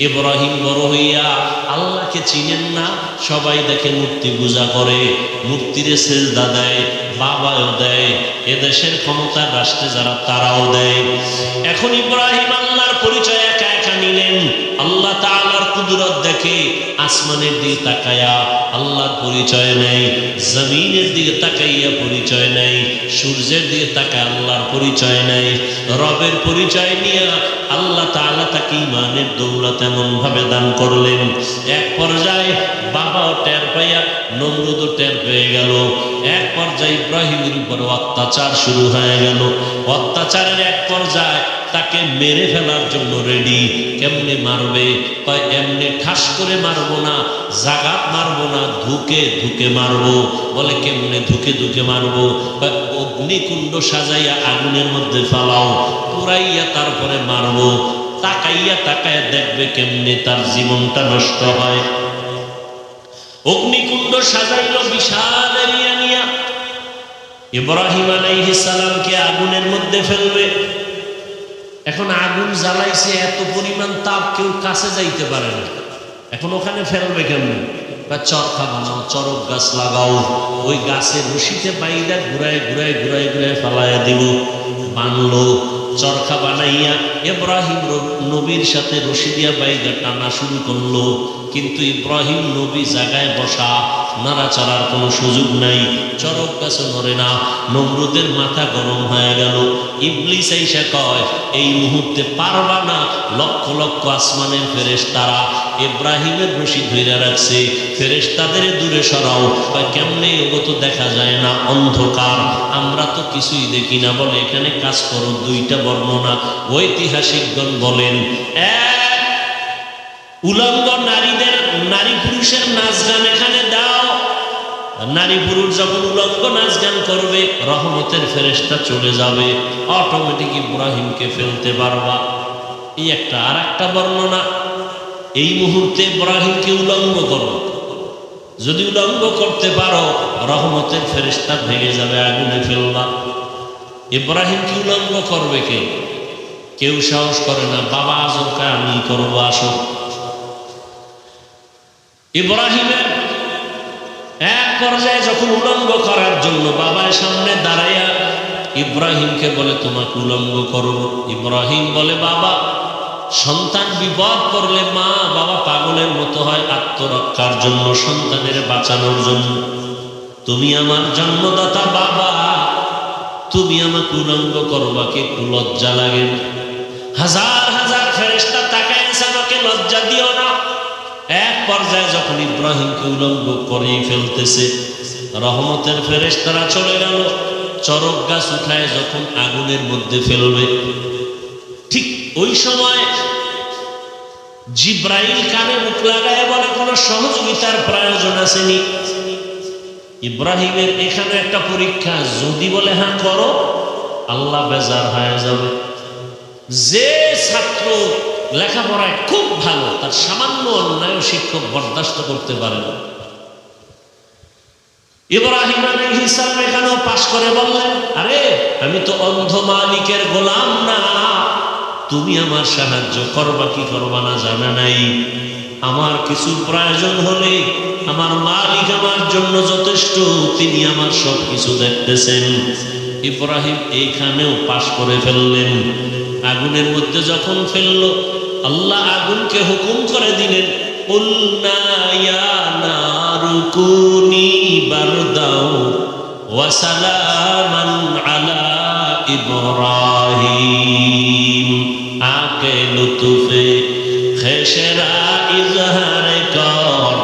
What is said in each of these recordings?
ইব্রাহিম বড় হইয়া আল্লাহকে চিনেন না, সবাই দেখে মূর্তি পূজা করে, মূর্তিরে সেজদা দেয়, বাবাও দেয়, এদেশের ক্ষমতার রাষ্ট্রে যারা তারাও দেয়। এখন ইব্রাহিম আল্লাহর পরিচয় একা একা নিলেন। আল্লাহ তাআলার কুদরত দেখে আসমানের দিকে তাকায়া আল্লাহর পরিচয় নেই, জমিনের দিকে তাকাইয়া পরিচয় নেই, সূর্যের দিকে তাকায় আল্লাহর পরিচয় নেই। রবের পরিচয় নিয়ে আল্লাহ তাআলা তাকে ঈমানের দৌলত এমন ভাবে দান করলেন, এক পর্যায়ে বাবাও টের পাইয়া নমরুদও টের পেয়ে গেল। এক পর্যায়ে ইব্রাহিমের উপর অত্যাচার শুরু হয়ে গেল। অত্যাচারের এক পর্যায়ে তাকে মেরে ফেলার জন্য রেডি। কেমনে মারবে? কয় এমনি ঠাস করে মারবো না, জাগাত মারবো না, ধুকে ধুকে মারবো। বলে কেমনে ধুকে ধুকে মারবো? কয় অগ্নিকুণ্ড সাজাইয়া আগুনের মধ্যে ফালাও, পুরাইয়া তারপরে মারবো। তাকাইয়া তাকাইয়া দেখবে কেমনে তার জীবনটা নষ্ট হয়। অগ্নিকুণ্ড সাজাইল বিশাল এরিয়া নিয়া। ইব্রাহিম আলাইহিস সালামকে আগুনের মধ্যে ফেলবে। এখন আগুন জ্বালাইছে, এত পরিমাণ তাপ, কেউ কাছে যাইতে পারে না। এখন ওখানে ফেলবে কেমন? বা চরখা বানাও, চরক গাছ লাগাও, ওই গাছের রশিতে বাইদা ঘুরায় ঘুরায় ঘুরায় ঘুরায় ফালাইয়া দিব। বানলো, চরখা বানাইয়া ইব্রাহিম নবীর সাথে রশি দিয়া বাইদা টানা শুরু করলো। কিন্তু ইব্রাহিম নবী জায়গায় বসা, নাড়াচাড়ার কোনো সুযোগ নাই, চরক গাছে নড়ে না। নমরুদের মাথা গরম হয়ে গেল। ইবলিস আইসা কয় এই মুহূর্তে পারবা না। লক্ষ লক্ষ আসমানের ফেরেশতারা ইব্রাহিমের রশি ধইরা রাখছে, ফেরেশতাদের দূরে সরাও। কেমনে? ওগো তো দেখা যায় না, অন্ধকার, আমরা তো কিছুই দেখি না। বলে এখানে কাজ করো, দুইটা বর্ণনা। ঐতিহাসিকগণ বলেন, উলঙ্গ নারীদের, নারী পুরুষের নাচ গান এখানে দাও। নারী পুরুষ যখন উলঙ্গ নাচ গান করবে, রহমতের ফেরেশতা চলে যাবে, অটোমেটিক ইব্রাহিমকে ফেলতে পারবা। এই একটা। আর একটা বর্ণনা, এই মুহূর্তে ইব্রাহিমকে উলঙ্গ করো, যদি উলঙ্গ করতে পারো রহমতের ফেরেশতা ভেঙে যাবে, আগুনে ফেলবা। ইব্রাহিমকে উলঙ্গ করবে কে? কেউ সাহস করে না। বাবা আজমকে আমি করবো, আসো। ইব্রাহিমের এক পর্যায়ে যখন উলঙ্গ করার জন্য বাবার সামনে দাঁড়াইয়া ইব্রাহিমকে বলে তোমাকে উলঙ্গ করব। ইব্রাহিম বলে বাবা, সন্তান বিপদ করলে মা বাবা পাগলের মতো হয় আত্মরক্ষার জন্য, সন্তানের বাঁচানোর জন্য। তুমি আমার জন্মদাতা বাবা, তুমি আমাকে উলঙ্গ করবা, কে একটু লজ্জা লাগে? হাজার হাজার ফেরেশতা তাকায় আছে, আমাকে লজ্জা দিও না। এক পর্যায়ে যখন ইব্রাহিমকে উলঙ্গ করে ফেলতেছে, রহমতের ফেরেশতারা চলে গেল। চরক গাছ উঠায় যখন আগুনের মধ্যে ফেলবে, ঠিক ওই সময় জিব্রাইল কানে মুখ লাগায় বলে কোন সহযোগিতার প্রয়োজন আসেনি। ইব্রাহিমের এখানে একটা পরীক্ষা, যদি বলে হ্যাঁ করো, আল্লাহ বেজার হয়ে যাবে। যে ছাত্র লেখাপড়ায় খুব ভালো, তার সামান্য অন্যায় শিক্ষক বরদাস্ত করতে পারে না। ইব্রাহিম আলাইহিস সালাম এখানেও পাশ করে বললেন, আরে আমি তো অন্ধ মালিকের গোলাম না, তুমি আমার সাহায্য করবা কি করবা না জানা নাই। আমার কিছু প্রয়োজন হলে আমার মালিক আমার জন্য যথেষ্ট, তিনি আমার সব কিছু দেখতেছেন। ইব্রাহিম এইখানেও পাশ করে ফেললেন। আগুনের মধ্যে যখন ফেললো, আল্লাহ আগুনকে হুকুম করে দিলেন, কুলনা ইয়া নারু কুনি বারদাও ওয়া সালামান আলা ইব্রাহিম। আকে লুতুফে খেশরা ইজহার কর,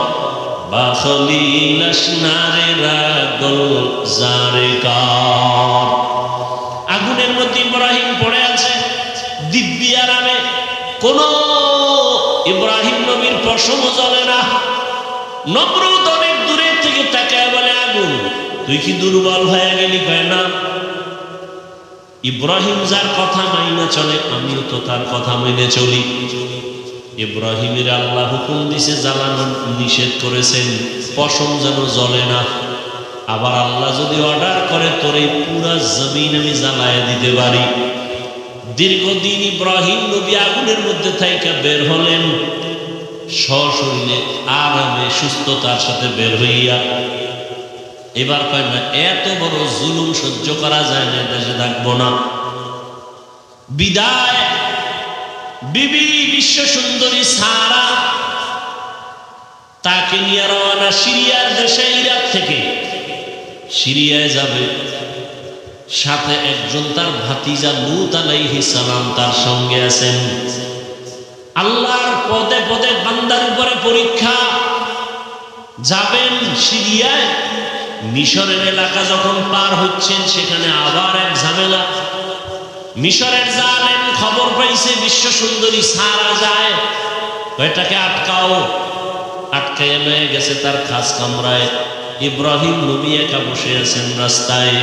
বাখলিল আসনারে রাগল জারে কর। আগুনের মধ্যে ইব্রাহিম পড়ে আছে দিব্যি আরামে, কোন ইব্রাহিম নবীর পশম জ্বলে না। নমরুদ অনেক দূরের থেকে তাকায় বলে, আগুন তুই কি দুর্বল হয়ে গেলি? কয় না, ইব্রাহিম যার কথা মাইনা চলে, আমিও তো তার কথা মেনে চলি। ইব্রাহিমের আল্লাহ হুকুম দিছে, জ্বালানো নিষেধ করেছেন, পশম যেন জ্বলে না। আবার আল্লাহ যদি অর্ডার করে তোর এই পুরা জমিন আমি জ্বালায় দিতে পারি, দীর্ঘদিন ইব্রাহিম নবী আগুনের মধ্যে থাইকা বের হলেন, সশরীরে আরামে সুস্থতার সাথে বের হইয়া। এবার কয় না, এত বড় জুলুম সহ্য করা যায় না, দেশে থাকবো না। বিদায় বিবি বিশ্ব সুন্দরী সারা তাকে নিয়ে রওনা সিরিয়ার দেশে, ইরাক থেকে সিরিয়ায় যাবে। সাথে একজন তার ভাতিজা লূত আলাইহিস সালাম তার সঙ্গে আছেন। আল্লাহর পদে পদে বান্দার উপরে পরীক্ষা। যাবেন সিরিয়ায়, মিশরের এলাকা যখন পার হচ্ছেন সেখানে আবার এক ঝামেলা। মিশরের জালেম খবর পাইছে বিশ্ব সুন্দরী সারা যায়, এটাকে আটকাও। আটকাইয়া লয়ে গেছে তার খাস কামরায়। ইব্রাহিম নবী একা বসে আছেন রাস্তায়।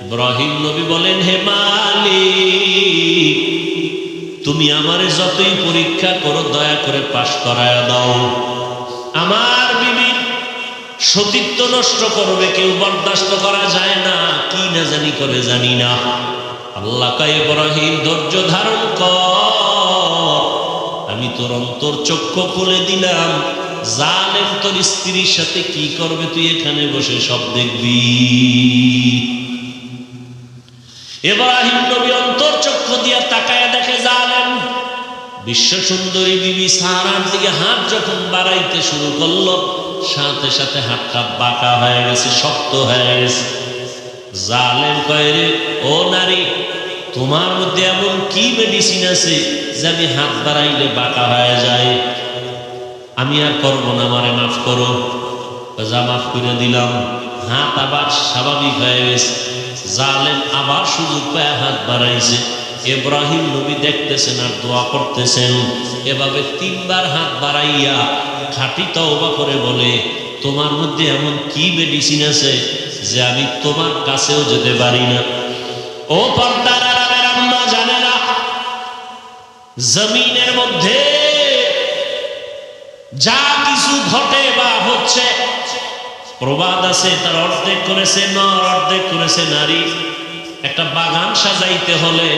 ইব্রাহিম নবী বলেন, হে মালিক, তুমি আমারে যতই পরীক্ষা করো দয়া করে পাশ করায় দাও। আমার বিবির সতীত্ব নষ্ট করবে কেউ, বরদাস্ত করা যায় না। কি না জানি করে জানি না। আল্লাহ কয়, ইব্রাহিম ধৈর্য ধারণ কর, আমি তোর অন্তর চক্ষু খুলে দিলাম। জালেম তোর স্ত্রীর সাথে কি করবে তুই এখানে বসে সব দেখবি। ইব্রাহিম নবী অন্তর চক্ষু দিয়া তাকায়া দেখে জালেম বিশ্ব সুন্দরী বিবি সারার দিকে হাত যখন বাড়াইতে শুরু করলো, সাথে সাথে হাতটা বাঁকা হয়ে গেছে, শক্ত হয়ে গেছে। জালেম কয়, রে ও নারী, তোমার মধ্যে এমন কি মেডিসিন আছে যে আমি হাত বাড়াইলে বাঁকা হয়ে যায়? আমি আর করবো না, আমারে মাফ করো। যা, মাফ করে দিলাম। হাত আবার স্বাভাবিক হয়ে গেছে। জালেম আবার সুযোগ পায় হাত বাড়াইছে। ইব্রাহিম নবী দেখতেছেন আর দোয়া করতেছেন। এভাবে 3 বার হাত বাড়াইয়া খাঁটি তওবা করে বলে, তোমার মধ্যে এমন কি মেডিসিন আছে যে আমি তোমার কাছেও যেতে পারি না? ও পর্দার আড়ালের আম্মা জানে না, জমিনের মধ্যে যা কিছু ঘটে বা হচ্ছে, প্রবাদ আছে তার অর্ধেক করেছে নর, অর্ধেক করেছে নারী। একটা বাগান সাজাইতে হলে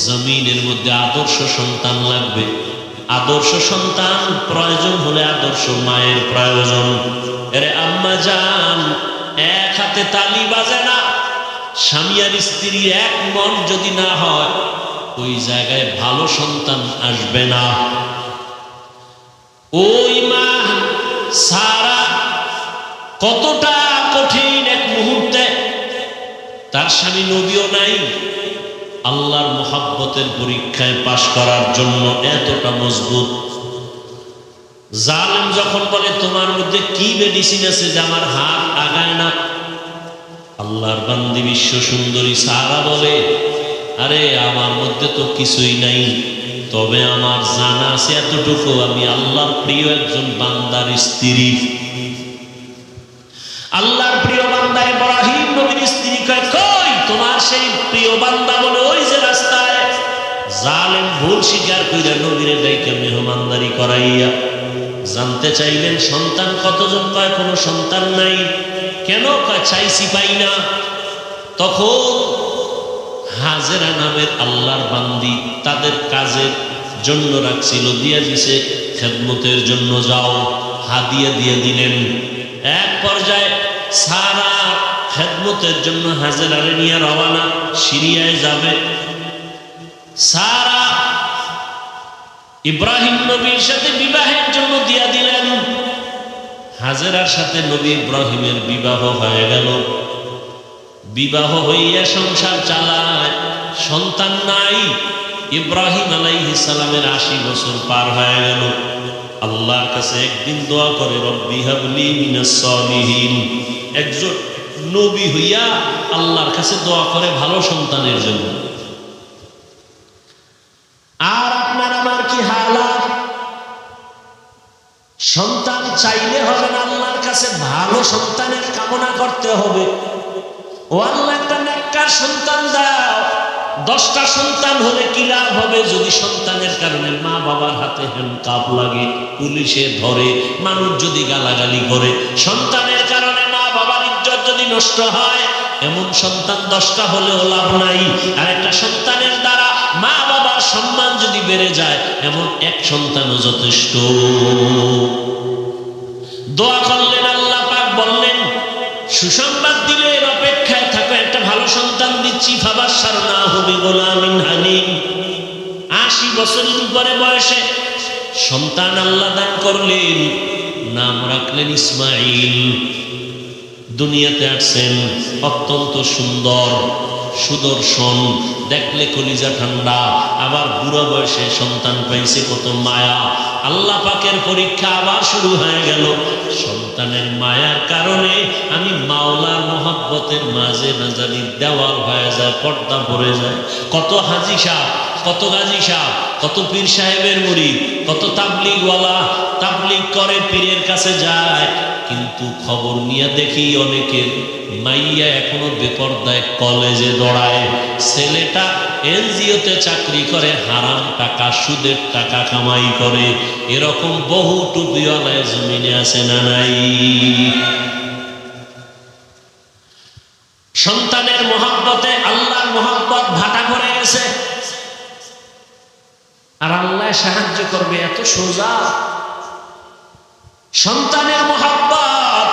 জমিনের মধ্যে আদর্শ সন্তান লাগবে। আদর্শ সন্তান প্রয়োজন হলে আদর্শ মায়ের প্রয়োজন। এরে আম্মা জান, এক হাতে তালি বাজে না। স্বামী আর স্ত্রীর এক মন যদি না হয়, ওই জায়গায় ভালো সন্তান আসবে না। ওই মা সারা কতটা কঠিন এক মুহূর্তে, তার স্বামী নবীও নাই, আল্লাহর মুহাব্বতের পরীক্ষায় পাশ করার জন্য এতটা মজবুত। জালেম যখন বলে, তোমার মধ্যে কি মেডিসিন আছে যে আমার হাত আগায় না? আল্লাহর বান্দি বিশ্ব সুন্দরী সারা বলে, আরে আমার মধ্যে তো কিছুই নাই, তবে আমার জানা আছে এতটুকু, আমি আল্লাহর প্রিয় একজন বান্দার স্ত্রী। আল্লাহর প্রিয় বান্দা ইব্রাহিম নবীর স্ত্রী কয়, কই তোমার সেই প্রিয় বান্দা? বলে, ওই যে রাস্তায়। জালেম ভুল স্বীকার কইরা নবীরে ডাইকা মেহমানদারি করাইয়া। জানতে চাইলেন সন্তান কতজন? কয় কোনো সন্তান নাই। কেন? কয় চাইছি পাই না। তখন হাজেরা নামের আল্লাহর বান্দি তাদের কাজের জন্য রাখছিল, দিয়া দিছে খেদমতের জন্য, যাও হাদিয়া দিয়ে দিলেন। এক পর্যায়ে সারা খেদমতের জন্য হাজেরারে নিয়ে রওনা, সিরিয়ায় যাবে। সারা ইব্রাহিম নবীর সাথে বিবাহের জন্য দিয়া দিলেন। হাজেরার সাথে নবী ইব্রাহিমের বিবাহ হয়ে গেল। বিবাহ হইয়া সংসার চালায়, সন্তান নাই। ইব্রাহিম আলাইহিস সালামের 80 বছর পার হয়ে গেল। আল্লাহর কাছে একদিন দোয়া করে, রব্বি হাবলি মিনাস সালিহিন। একজন নবী হইয়া আল্লাহর কাছে দোয়া করে ভালো সন্তানের জন্য। আর আপনার আমার কি হালাত? সন্তান চাইলে হবে না, আল্লাহর কাছে ভালো সন্তানের কামনা করতে হবে। ও আল্লাহ, একটা নেককার সন্তান দাও। 10টা সন্তান হলে কি লাভ হবে যদি সন্তানের কারণে মা বাবার হাতে হ্যান্ডকাপ লাগে, পুলিশে ধরে, মানুষ যদি গালাগালি করে? সন্তানের কারণে মা বাবার ইজ্জত যদি নষ্ট হয়, এমন সন্তান 10টা হলেও লাভ নাই। আর একটা সন্তানের দ্বারা মা বাবার সম্মান যদি বেড়ে যায়, এমন এক সন্তানও যথেষ্ট। দোয়া করলেন, আল্লাহ পাক বললেন, সুসংবাদ দিলেন, অপেক্ষায় থাকো, একটা ভালো সন্তান দিচ্ছি। ফাবাশশারনাহু বিগুলামিন হালিম। ৮০ বছরের উপরে বয়সে সন্তান আল্লাহ দান করলেন, নাম রাখলেন ইসমাঈল। দুনিয়াতে আসছেন অত্যন্ত সুন্দর, সুদর্শন, দেখলে কলিজা ঠান্ডা। আবার বুড়া বয়সে সন্তান পাইছে, কত মায়া। আল্লাহ পাকের পরীক্ষা আবার শুরু হয়ে গেল। সন্তানের মায়ার কারণে আমি মাওলার মহব্বতের মাঝে না জানি দেওয়াল হয়ে যায়, পর্দা পড়ে যায়। কত হাজি সাহেব, কত গাজী সাহেব, কত পীর সাহেবের মুরিদ, কত তাবলিগওয়ালা তাবলিগ করে, পীরের কাছে যায়, কিন্তু খবর নিয়ে দেখি অনেকের মাইয়া এখনো বেপরদায় কলেজে দৌড়ায়। ছেলেটা এনজিওতে চাকরি করে, হারাম টাকা, সুদের টাকা কামাই করে। এরকম বহু টুপিওয়ালায় জমিনে আছে না নাই? সন্তানের মহব্বতে আল্লাহর মহব্বত ভাটা পড়ে গেছে। আর আল্লাহ সাহায্য করবে, এত সোজা। সন্তানের মহব্বত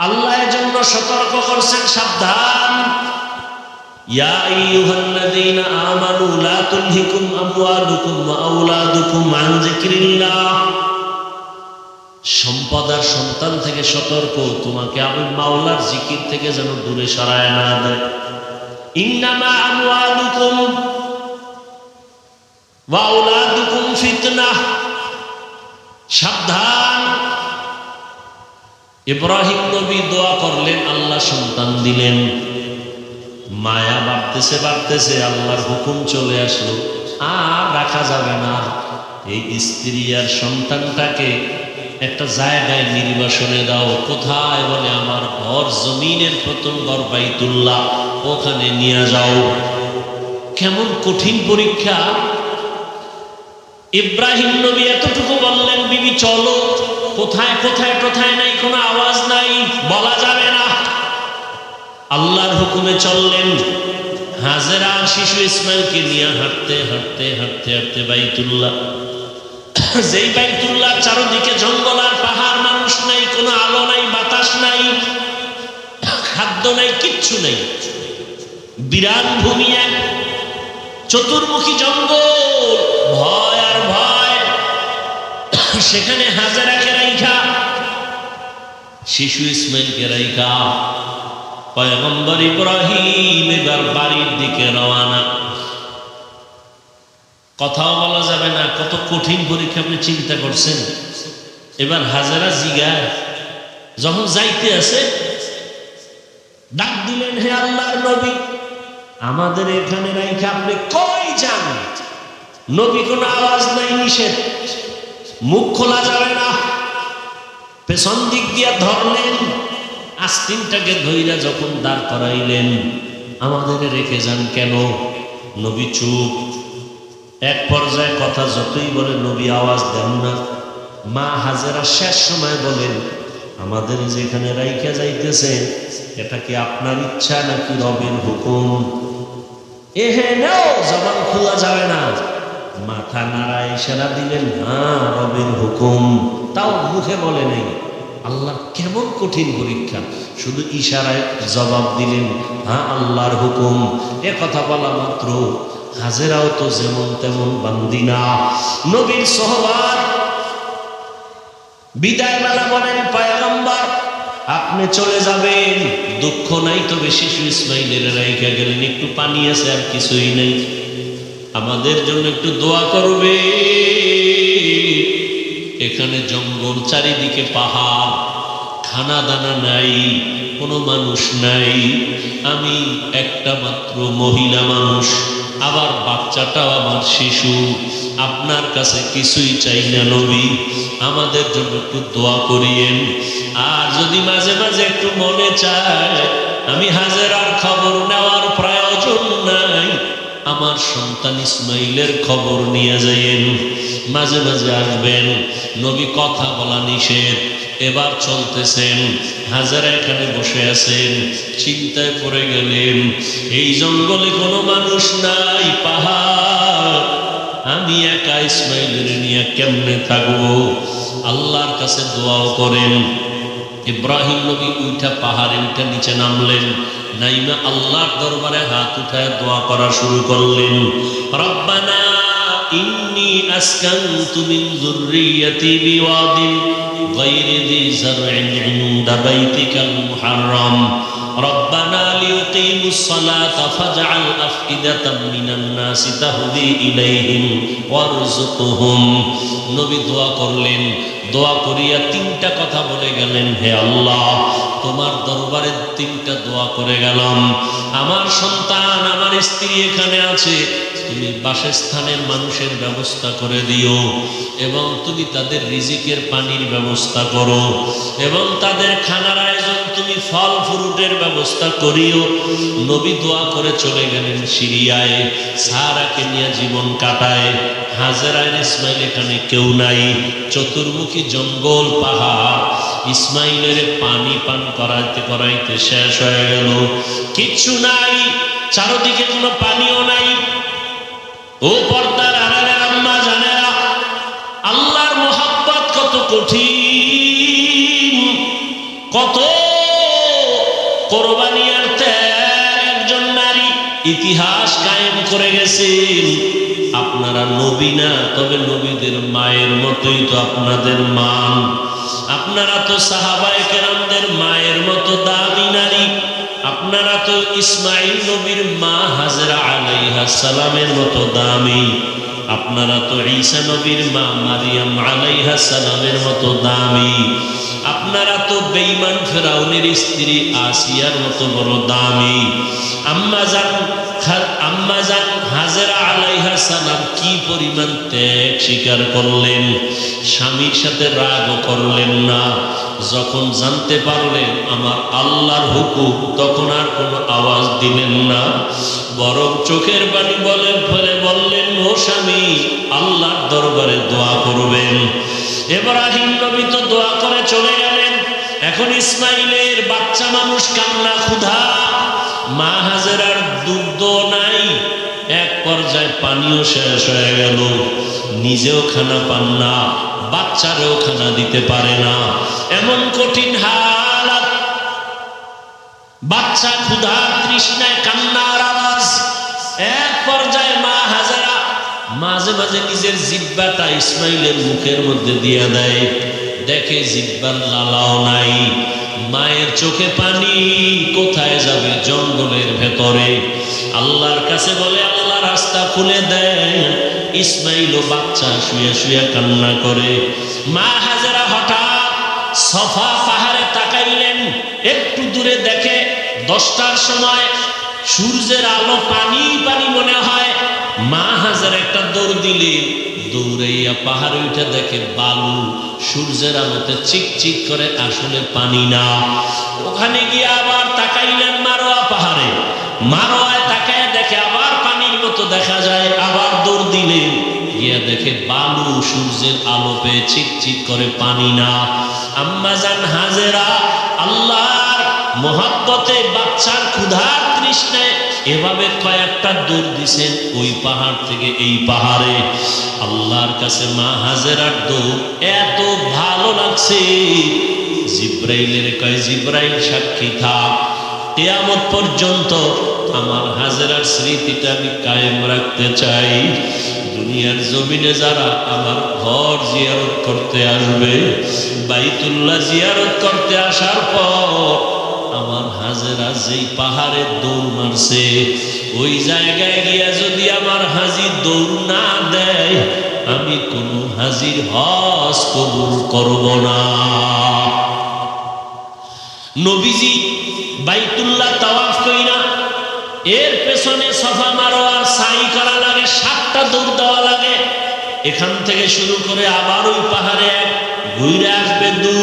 আল্লাহ এর জন্য সতর্ক করছেন, সাবধান। ইয়া আইয়ুহাল্লাযীনা আমানু লা তুলহিকুম আমওয়ালুকুম ওয়া আওলাদুকুম আন যিকরিল্লাহ। সম্পদ আর সন্তান থেকে সতর্ক, তোমাকে আমি মাওলার জিকির থেকে যেন দূরে সরায় না দেয়। ইন্নামা আমওয়ালুকুম ওয়া আওলাদুকুম ফিতনাহ। সাবধান। ইব্রাহিম নবী দোয়া করলেন, আল্লাহ সন্তান দিলেন। মায়া বাড়তেছে বাড়তেছে, আল্লাহর হুকুম চলে আসলো, আর রাখা যাবে না। এই স্ত্রী আর সন্তানটাকে একটা জায়গায় নির্বাসনে দাও। কোথায়? বলে আমার ঘর, জমিনের প্রথম ঘর বাইতুল্লাহ, ওখানে নিয়ে যাও। কেমন কঠিন পরীক্ষা! ইব্রাহিম নবী এতটুকু বললেন, বিবি চলো। কোথায় কোথায় কোথায় নাই, কোনো আওয়াজ নাই, বলা যাবে না। আল্লাহর হুকুমে চললেন। হাজেরা শিশু ইসমাইলকে নিয়ে হাঁটতে হাঁটতে হাঁটতে হাঁটতে বাইতুল্লাহ। যেই বাইতুল্লাহ চারদিকে জঙ্গল আর পাহাড়, মানুষ নাই, কোনো আলো নাই, বাতাস নাই, খাদ্য নাই, কিচ্ছু নেই। বিরান ভূমি, এক চতুর্মুখী জঙ্গল, ভয় আর ভয়। সেখানে হাজেরাকে রাইখা, শিশু ইসমাইলকে রাইখা পয়গম্বর ইব্রাহিম এবার বাড়ির দিকে রওনা। কথাও বলা যাবে না। কত কঠিন পরীক্ষা আপনি চিন্তা করছেন। এবার হাজেরা জিগায়, যখন যাইতে আছে ডাক দিলেন, হে আল্লাহর নবী, আমাদের এখানে রাইখা আপনি কই যান? নবী কোনো আওয়াজ নাই, নিষেধ, মুখ খোলা যাবে না। পেছন দিক দিয়া ধরলেন, আস্তিনটাকে ধইরা যখন দাঁড় করাইলেন, আমাদের রেখে যান কেন? নবী চুপ। এক পর্যায়ে কথা যতই বলে, নবী আওয়াজ দেন না। মা হাজেরা শেষ সময় বলেন, আমাদের যেখানে রাইখা যাইতেছে, এটা কি আপনার ইচ্ছা নাকি রবের হুকুম? এহে নাও, জবান খোলা যাবে না। মাথা নাড়ায় ইশারা দিলেন, হ্যাঁ রবের হুকুম। তাও মুখে বলে নেই। আল্লাহ কেমন কঠিন পরীক্ষা! শুধু ইশারায় জবাব দিলেন, হ্যাঁ আল্লাহর হুকুম। এ কথা বলা মাত্র হাজেরাও তো যেমন তেমন বান্দি না, নবীর সোহবাত। বিদায় বেলা বলেন, পয়গম্বর আপনি চলে যাবেন, দুঃখ নাই তবে শিশু ইসমাইলের রাইখা গেলেন, একটু পানি আছে আর কিছুই নেই, আমাদের জন্য একটু দোয়া করবে। এখানে জঙ্গল, চারিদিকে পাহাড়, খানা দানা নাই, কোনো মানুষ নাই, আমি একটা মাত্র মহিলা মানুষ, আবার বাচ্চাটাও আমার শিশু, আপনার কাছে কিছুই চাই না নবী, আমাদের জন্য একটু দোয়া করিয়েন। আর যদি মাঝে মাঝে একটু মনে চায় আমি হাজেরার খবর নেওয়ার প্রয়োজন নাই, আমার সন্তান ইসমাইলের খবর নিয়ে যাইয়েন, মাঝে মাঝে আসবেন। নবী কথা বলা নিষেধ, এবার চলতেছেন, হাজেরা এখানে বসে আছেন, চিন্তায় পড়ে গেলেন, এই জঙ্গলে কোনো মানুষ নাই, পাহাড়, আমি একা ইসমাইলের নিয়ে কেমনে থাকবো? আল্লাহর কাছে দোয়াও করেন। ইব্রাহিম নবী উঠা পাহাড়ে উঠে নিচে নামলেন, নাইমা আল্লাহর দরবারে হাত উঠায় দোয়া করা শুরু করলেন। রব্বানা ইন্নী আসকানতু মিন যুররিয়্যাতি বিওয়াদিন গায়রি যি যার'ইন ইনদা বাইতিকাল মুহাররাম রব্বানা লিয়ুকিমুস সালাতা ফাজআল আফইদাতাম মিনান নাসি তাহদি ইলাইহিম ওয়ারযুকহুম। নবী দোয়া করলেন, দোয়া করিয়া তিনটা কথা বলে গেলেন, হে আল্লাহ, তোমার দরবারে তিনটা দোয়া করে গেলাম। আমার সন্তান, আমার স্ত্রী এখানে আছে, তুমি বাসস্থানের মানুষের ব্যবস্থা করে দিও, এবং তুমি তাদের রিজিকের পানির ব্যবস্থা করো, এবং তাদের খানার আয়োজন তুমি ফল ফ্রুটের ব্যবস্থা করিও। নবী দোয়া করে চলে গেলেন সিরিয়ায়, সারাকে নিয়ে জীবন কাটায়। হাজেরা আর ইসমাইল এখানে কেউ নাই, চতুর্মুখী জঙ্গল, পাহাড়। ইসমাইলের পানি পান করাইতে করাইতে শেষ হয়ে গেল, কিচ্ছু নাই, চারদিকে কোনো পানিও নাই। ও পর্দার আড়ালের আম্মা জানেরা, আল্লাহর মোহাব্বত কত কঠিন, কত কোরবানি আর ত্যাগ একজন নারী ইতিহাস কায়েম করে গেছেন। আপনারা নবী না, তবে নবীদের মায়ের মতোই তো আপনাদের মান। আপনারা তো সাহাবায়ে কেরামদের মায়ের মতো দামি নারী। আপনারা তো ইসমাইল নবীর মা হাজেরা আলাইহিস সালামের মতো দামি। আপনারা তো ঈসা নবীর মা মারিয়াম আলাইহিস সালামের মতো দামি। আপনারা তো বেঈমান ফেরাউনের স্ত্রী আসিয়ার মতো বড় দামি। আম্মাজান হাজেরা আলাইহিস সালাম কি পরিমাণ ত্যাগ স্বীকার করলেন, স্বামীর সাথে রাগও করলেন না। যখন জানতে পারলেন আমার আল্লাহর হুকুম, তখন আর কোনো আওয়াজ দিলেন না, বরং চোখের পানি ফেলে বললেন, ও স্বামী, আল্লাহর দরবারে দোয়া করবেন। ইব্রাহিম নবী তো দোয়া করে চলে গেলেন, এখন ইসমাইলের বাচ্চা মানুষ কান্না ক্ষুধা, মা হাজেরার দুগ্ধ নাই, এক পর্যায়ে পানিও শেষ হয়ে গেল, নিজেও খানা পান না, বাচ্চারেও খানা দিতে পারে না, এমন কঠিন হালাত। বাচ্চা ক্ষুধা তৃষ্ণায় কান্নার আওয়াজ। এক পর্যায়ে মা হাজেরা মাঝে মাঝে নিজের জিহ্বাটা ইসমাইলের মুখের মধ্যে দিয়ে দেয়, দেখে জিহ্বার লালাও নাই। মায়ের চোখে পানি, কোথায় যাবে? জঙ্গলের ভেতরে। আল্লাহর কাছে বলে, আল্লাহ রাস্তা খুলে দেন। ইসমাইল ও বাচ্চা শুয়ে শুয়ে কান্না করে। মা হাজেরা হঠাৎ সফা পাহাড়ে তাকাইলেন, একটু দূরে দেখে 10টার সময় সূর্যের আলো, পানি পানি মনে হয়। মা হাজেরা একটা দৌড় দিলেন, দৌড়াইয়া পাহাড়ে উঠে দেখে বালু, সূর্যের আলোতে চিকচিক করে, আসলে পানি না। ওখানে গিয়ে আবার তাকাইলেন মারোয়া পাহাড়ে, মারোয়ায় তাকায় দেখে আবার পানির মতো দেখা যায়, আবার দৌড় দিলেন, গিয়া দেখে বালু, সূর্যের আলো পেয়ে চিকচিক করে, পানি না। আম্মাজান হাজেরা আল্লাহর মোহাব্বতে, বাচ্চার ক্ষুধার তৃষ্ণায় এভাবে কয়েকটা দৌড় দিছেন, ওই পাহাড় থেকে এই পাহাড়ে। আল্লাহর কাছে মা হাজেরার দৌড় এত ভালো লাগছে, জিব্রাইলের কয়, জিব্রাইল সাক্ষী থাক, কিয়ামত পর্যন্ত আমার হাজেরার স্মৃতিটা আমি কায়েম রাখতে চাই। দুনিয়ার জমিনে যারা আমার ঘর জিয়ারত করতে আসবে, বাইতুল্লাহ জিয়ারত করতে আসার পর আমার হাজেরা যেই পাহাড়ে দৌড় মারছে, ওই জায়গায় গিয়া যদি আমার হাজি দৌড় না দেয়, আমি কোন হাজির হজ কবুল করব না। নবীজি বাইতুল্লাহ তাওয়াফ কইরা এর পেছনে সফা মারোয়া সাই করা লাগে, 7টা দৌড় দেওয়া লাগে। এখান থেকে শুরু করে আবার ওই পাহাড়ে 1, ঘুরে আসবে 2,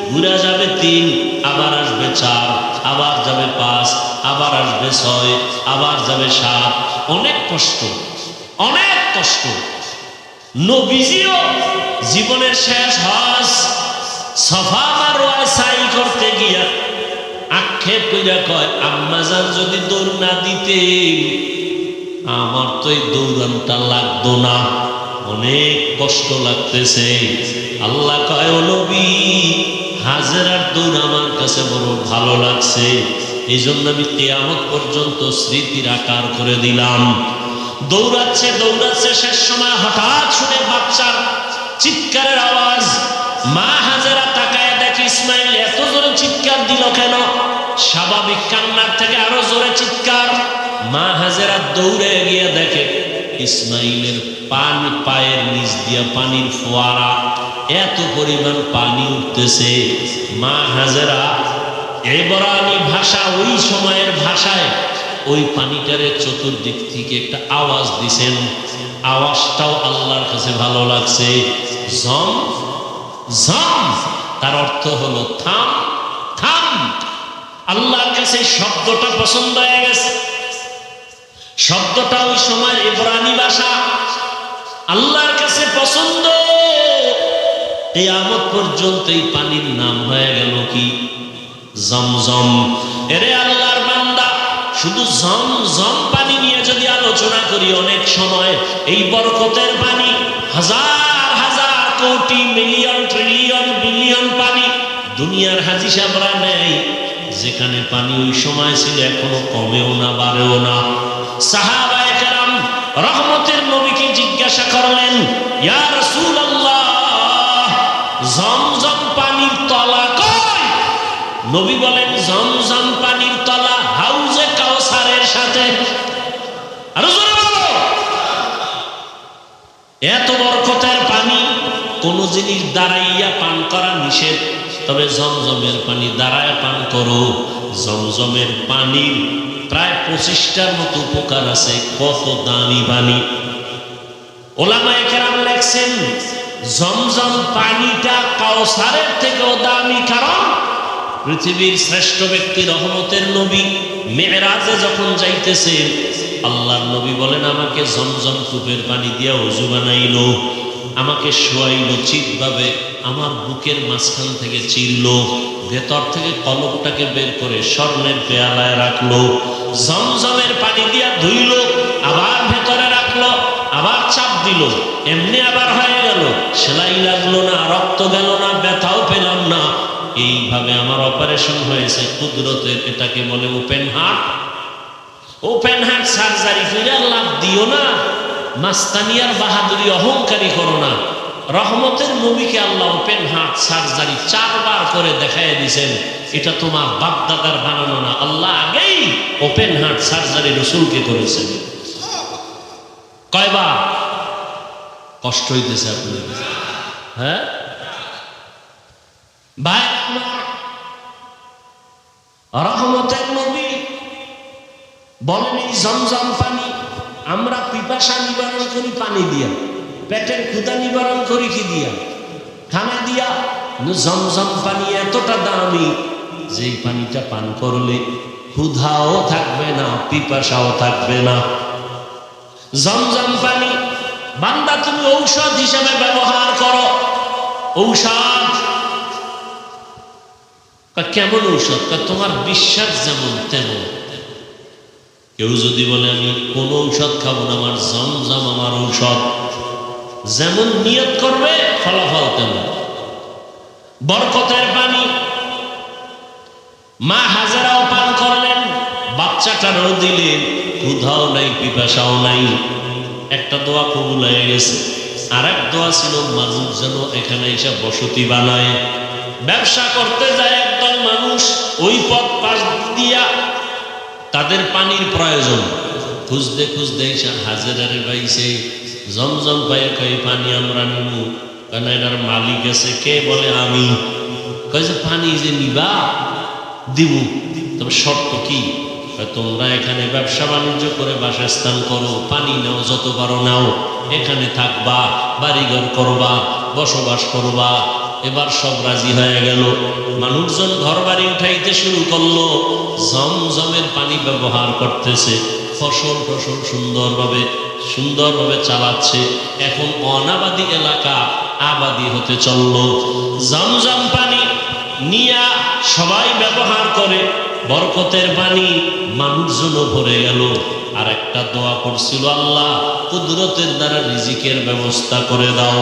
ঘুরে যাবে 3, আবার আসবে 4, আবার যাবে 5, আবার আসবে 6, আবার যাবে 7। অনেক কষ্ট, অনেক কষ্ট। নবীজিও জীবনের শেষ হজ সাফা মারওয়ায় সাই করতে গিয়া আক্ষেপ কইরা কয়, আম্মাজান যদি দৌড় না দিতে আমার তো এই দৌড়ানটা লাগতো না, অনেক কষ্ট লাগতেছে। আল্লাহ কয়, ও নবী, হাজেরার দৌড় আমার কাছে বড় ভালো লাগছে, এই জন্য আমি কিয়ামত পর্যন্ত স্মৃতির আকার করে দিলাম। দৌড়াচ্ছে দৌড়াচ্ছে, শেষ সময় হঠাৎ শুনে বাচ্চার চিৎকারের আওয়াজ। মা হাজেরা তাকায় দেখে ইসমাইল এত জোরে চিৎকার দিল কেন? স্বাভাবিক কান্নার থেকে আরো জোরে চিৎকার। মা হাজেরা দৌড়ে গিয়ে দেখে ইসমাইলের পায়ের নিচ দিয়া পানির ফোয়ারা, এত পরিমাণ পানি উঠতেছে। মা হাজেরা এবারানি ভাষা, ওই সময়ের ভাষায় ওই পানিটারে চতুর্দিক থেকে একটা আওয়াজ দিছেন। আওয়াজটাও আল্লাহর কাছে ভালো লাগছে। জম জম, তার অর্থ হলো থাম থাম। আল্লাহর কাছে শব্দটা পছন্দ হয়ে গেছে। শব্দটা ওই সময় ইব্রানি ভাষা, আল্লাহর কাছে পছন্দ। কিয়ামত পর্যন্ত এই পানির নাম হয়ে গেল কি? জমজম। এরে আল্লাহর বান্দা, শুধু জমজম পানি নিয়ে যদি আলোচনা করি, অনেক সময় এই বরকতের পানি হাজার হাজার কোটি মিলিয়ন ট্রিলিয়ন বিলিয়ন পানি দুনিয়ার হাজি সাহেবরা নেই। যেখানে পানি ওই সময় ছিল এখনো কমেও না বাড়েও না। সাহাবায়ে কেরাম রহমতের নবীকে জিজ্ঞাসা করলেন, ইয়া রাসূলুল্লাহ, জমজম পানির তলা কই? নবী বলেন, জমজম পানির তলা হাউজে কাউসারের সাথে। আরো জোরে বলো। এত বরকতের পানি কোন জিনিস দাঁড়াইয়া পান করা নিষেধ, তবে জমজমের পানি দাঁড়ায় পান করো। জমজমের পানির প্রায় 25টার মতো উপকার আছে। কত দামি পানি! ওলামায়ে কেরাম লেখছেন, জমজম পানিটা কাউসারের থেকেও দামি। কারণ পৃথিবীর শ্রেষ্ঠ ব্যক্তি রহমতের নবী মেরাজে যখন যাইতেছে, আল্লাহর নবী বলেন, আমাকে জমজম কূপের পানি দিয়া ওযু বানাইলো, আমাকে শোয়াইলো চিৎভাবে, আমার বুকের মাঝখান থেকে চিরলো, ভেতর থেকে কলকটাকে বের করে স্বর্ণের পেয়ালায় রাখলো, জমজমের পানি দিয়া ধুইলো, আবার ভেতরে রাখলো, আবার চাপ দিল, এমনি আবার হয়ে গেল, সেলাই লাগলো না, রক্ত গেল না, ব্যথাও পেলাম না। এইভাবে আমার অপারেশন হয়েছে কুদরতের। এটাকে বলে open heart. Open heart surgery করে লাভ দিও না, মাস্তানিয়ার বাহাদুরি অহংকারী করো না। রহমতের নবীকে আল্লাহ ওপেন হার্ট সার্জারি 4 বার করে দেখাইয়া দিয়েছেন। এটা তোমার বাপ দাদার বানানো না, আল্লাহ আগেই ওপেন হার্ট সার্জারি রসুলকে করেছেন। কয়বার? কষ্ট হইতেছে আপনার? হ্যাঁ ভাই, রহমতের নবী বলেন, এই জমজম পানি আমরা পিপাসা নিবারণ করি পানি দিয়া, পেটের ক্ষুধা নিবারণ করি কি দিয়া? খানা দিয়া। জমজম পানি এতটা দামি যে পানিটা পান করলে ক্ষুধাও থাকবে না, পিপাসাও থাকবে না। জমজম পানি বান্দা তুমি ঔষধ হিসাবে ব্যবহার করো। ঔষধ কেমন ঔষধ? তোমার বিশ্বাস যেমন তেমন। কেউ যদি বলে আমি কোন ঔষধ খাবো না, আমার জমজম আমার ঔষধ, যেমন নিয়ত করবে ফলাফল তেমন। বরকতের পানি মা হাজেরাও পান করলেন, বাচ্চাটারও দিলেন, ক্ষুধাও নাই, পিপাসাও নাই। একটা দোয়া কবুল হয়ে গেছে। আর এক দোয়া ছিল, মানুষ যেন এখানে এসে বসতি বানায়। ব্যবসা করতে যায় একদল মানুষ, ওই পথ পাশ দিয়া তাদের পানির প্রয়োজন, খুঁজতে খুঁজতে এসে হাজেরারে পাইছে। জমজম পায়ে কই পানি আমরা নিব, কেন এটার মালিক আছে। কে? বলে আমি। কয় যে পানি যে নিবা দিব, তবে শর্ত কি? তোমরা এখানে ব্যবসা বাণিজ্য করে বাসস্থান করো, পানি নাও, যত পারো নাও, এখানে থাকবা, বাড়িঘর করবা, বসবাস করবা। এবার সব রাজি হয়ে গেল। মানুষজন ঘর বাড়ি উঠাইতে শুরু করলো, জমজমের পানি ব্যবহার করতেছে, ফসল সুন্দরভাবে চালাচ্ছে। এখন অনাবাদী এলাকা, আবাদি হতে চলল। জমজম পানি নিয়া সবাই ব্যবহার করে, বরকতের পানি মানুষজন ভরে গেল। আর একটা দোয়া করছিল, আল্লাহ কুদরতের দ্বারা রিজিকের ব্যবস্থা করে দাও।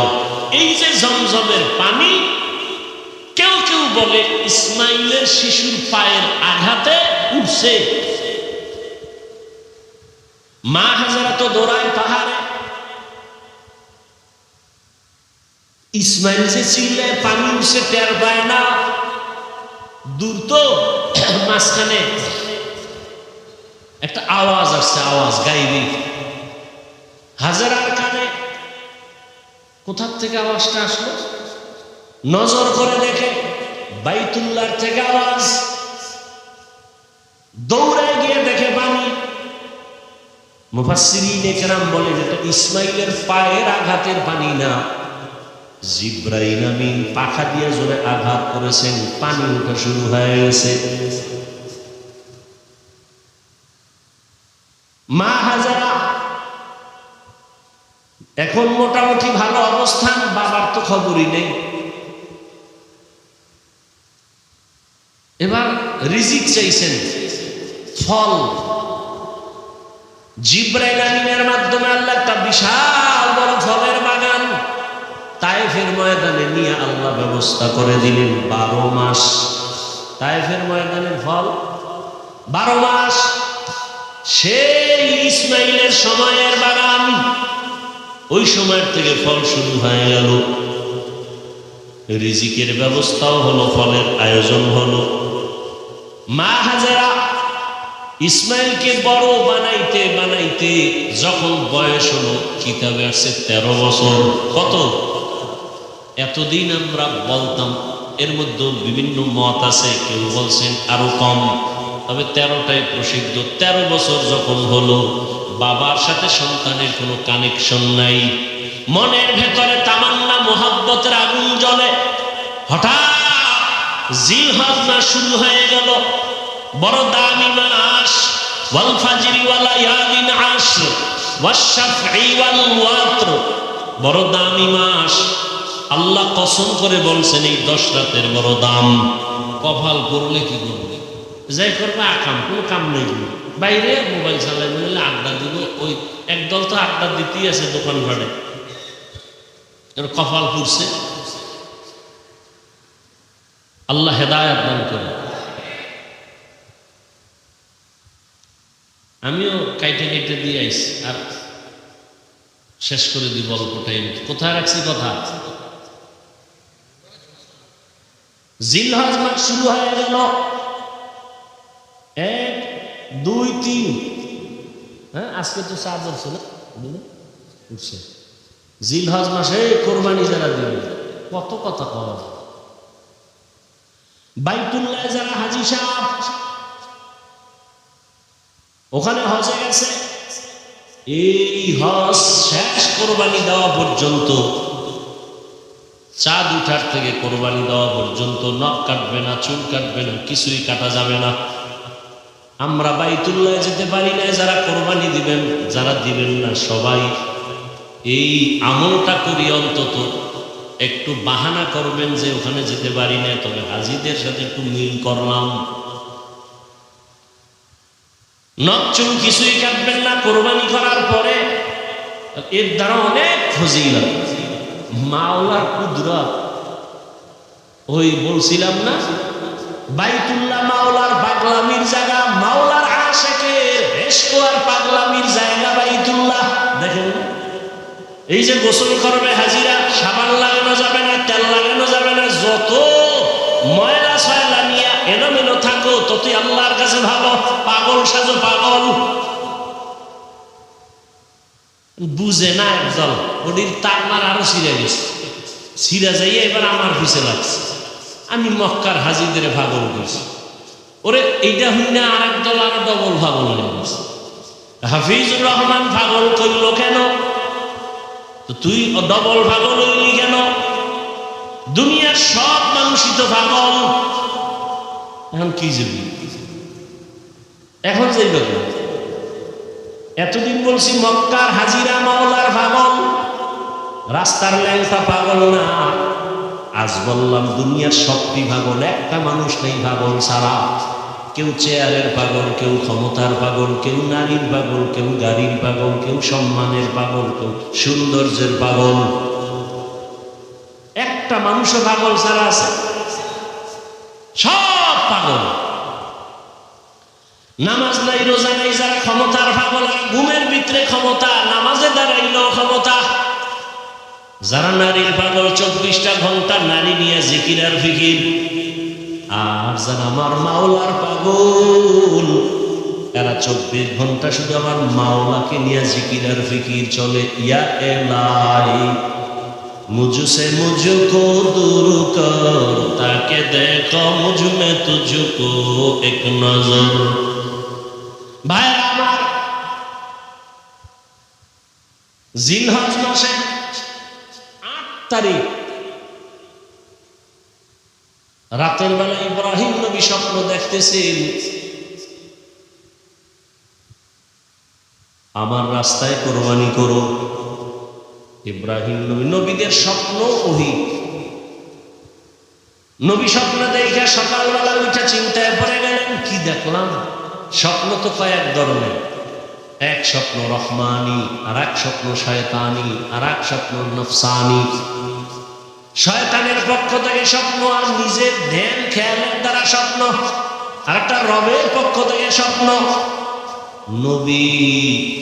এই যে জমজমের পানি, কেউ কেউ বলে ইসমাইলের শিশুর পায়ের আঘাতে উঠছে। মা হাজারা তো দৌড়ায় পাহাড়ে, ইসমাইল যে চিল্লায় পানি উঠছে টের পায় না। দূর তো মাঝখানে একটা আওয়াজ আসছে, আওয়াজ গাইবি। হাজারার কানে কোথার থেকে আওয়াজটা আসলো, নজর করে দেখে বাইতুল্লাহর থেকে আওয়াজ। দৌড়ায় গিয়ে দেখে পানি। মুফাসসিরিনে কেরাম বলে যেটা ইসমাইলের পায়ের আঘাতের পানি না, জিবরাইল আমিন পাখা দিয়ে জোরে আঘাত করেছেন, পানি উঠা শুরু হয়ে গেছে। মা হাজারা এখন মোটামুটি ভালো অবস্থান, বাবার তো খবরই নেই। এবার রিজিক চাইছেন, ফল। জিবরাইল আমিনের মাধ্যমে আল্লাহ একটা বিশাল বড় ফলের বাগান তায়েফের ময়দানে নিয়ে আল্লাহ ব্যবস্থা করে দিলেন। 12 মাস তায়েফের ময়দানের ফল, 12 মাস। সেই ইসমাইলের সময়ের বাগান, ওই সময়ের থেকে ফল শুরু হয়ে গেল। রিজিকের ব্যবস্থাও হলো, ফলের আয়োজন হলো। মা হাজারা ইসমাইলকে বড় বানাইতে বানাইতে যখন বয়স হলো, কিতাবে আসছে 13 বছর। কত? এতদিন আমরা বলতাম, এর মধ্যে বিভিন্ন মত আছে, কেউ বলছেন আরো কম, তবে 13টাই প্রসিদ্ধ। 13 বছর যখন হলো, বাবার সাথে সন্তানের কোনো কানেকশন নাই, মনের ভেতরে তামান্না মোহাব্বতের আগুন জ্বলে। হঠাৎ জিলহজ মাস শুরু হয়ে গেল, বড় দামি মাস। ওয়াল ফাজরি ওয়া লায়ালিন আশর ওয়াশ শাফঈ ওয়াল ওয়াতর, বড় দামি মাস। আল্লাহ কসম করে বলছেন এই 10 রাতের বড় দাম। কপাল করলে কি করবে, যাই করবে আকাম, কোনো কাম নেই। বাইরে মোবাইল চালাই বলে আড্ডা দিব, ওই একদল তো আড্ডা দিতেই আছে দোকান ঘাটে। কপাল পুড়ছে। আল্লাহ হেদায়েত দান করে। আমিও কাইটে কেটে দিয়ে আইছি, আর শেষ করে দিব অল্প টাইম। কোথায় রাখছি কথা? জিলহজ মাস শুরু হয়ে গেল, 1, 2, 3। হ্যাঁ, আজকে তো চাদর ছিল উঠছে। জিলহজ মাসে কোরবানি যারা দিবে, কত কথা কওয়া। বাইতুল্লাহ যারা হাজী সাহেব ওখানে হজে গেছে, এই হজ শেষ কোরবানি দেওয়া পর্যন্ত, চাঁদ উঠার থেকে কোরবানি দেওয়া পর্যন্ত নখ কাটবে না, চুল কাটবে না, কিছুই কাটা যাবে না। আমরা বাইতুল্লাহ যেতে পারি না, যারা কোরবানি দিবেন, যারা দিবেন না সবাই এই আমলটা করি, অন্তত একটু বাহানা করবেন যে ওখানে যেতে পারি না, তবে হাজীদের সাথে একটু মিল করলাম। নখ চুল কিছুই কাটবেন না কোরবানি করার পরে। এর দ্বারা অনেক ফজিলত, মাওলার কুদরত। ওই বলছিলাম না, বাইতুল্লাহ মাওলার পাগলামির জায়গা, মাওলার আশিকের ইশক আর পাগলামির জায়গা বাইতুল্লাহ। দেখেন, এই যে গোসল করবে হাজিরা, সাবান লাগানো যাবে না, তেল লাগানো যাবে না, যত ময়লা সয়লা নিয়ে এলোমেলো থাকো ততই আল্লাহর কাছে ভালো। পাগল সাজো, পাগল। বুঝে না একদল, ওটির তার মার আরো ছিঁড়ে গেছে, ছিঁড়ে যাইয়ে এবার আমার পিছে লাগছে। আমি মক্কার হাজিদের পাগল করছি, ওরে এইটা হই না, আর একদল আরো ডবল পাগল হয়ে গেছে। হাফিজুর রহমান পাগল করল কেন? তুই ডবল পাগল হইলি কেন? দুনিয়ার সব মানুষই তো পাগল। এখন কি যাবি? এখন যাইব কেন? এতদিন বলছি মক্কার হাজিরা মাওলার পাগল, রাস্তার ল্যাংটা পাগল না। আজ বললাম দুনিয়ার সবটি পাগল, একটা মানুষ নেই পাগল ছাড়া। কেউ চেয়ারের পাগল, কেউ ক্ষমতার পাগল, কেউ নারীর পাগল, কেউ গাড়ির পাগল, কেউ সম্মানের পাগল, কেউ সৌন্দর্যের পাগল। একটা মানুষও পাগল ছাড়া আছে? সব পাগল। নামাজ নাই, রোজা নাই যারা ক্ষমতার পাগল, ঘুমের ভিতরে ক্ষমতা, নামাজে দাঁড়াইলেও ক্ষমতা। যারা নারীর পাগল, 24টা ঘন্টা নারী নিয়ে জিকির আর ফিকির। আর যারা আমার মাওলার পাগল, এরা 24 ঘন্টা শুধু আমার মাওলাকে নিয়ে জিকির আর ফিকির চলে। ইয়া এলাহি মুঝসে মুঝকো दूर कर, ताके देखो मुझ में तुझको एक नजर। ভাইরা আমার, জিলহজ মাসে 8 তারিখ রাতের বেলা ইব্রাহিম নবী স্বপ্ন দেখতেছেন, আমার রাস্তায় কোরবানি করো। ইব্রাহিম নবী, নবীদের স্বপ্ন ওহী। নবী স্বপ্ন দেখে সকালবেলা উঠে চিন্তায় পড়ে গেলেন, কি দেখলাম? স্বপ্ন তো কয়েক ধরনের, এক স্বপ্ন রহমানি, আর এক স্বপ্ন শয়তানি, আর এক স্বপ্ন নফসানি। শয়তানের পক্ষ থেকে স্বপ্ন, আর নিজের ধ্যান খেয়ালের দ্বারা স্বপ্ন, আর একটা রবের পক্ষ থেকে স্বপ্ন। নবী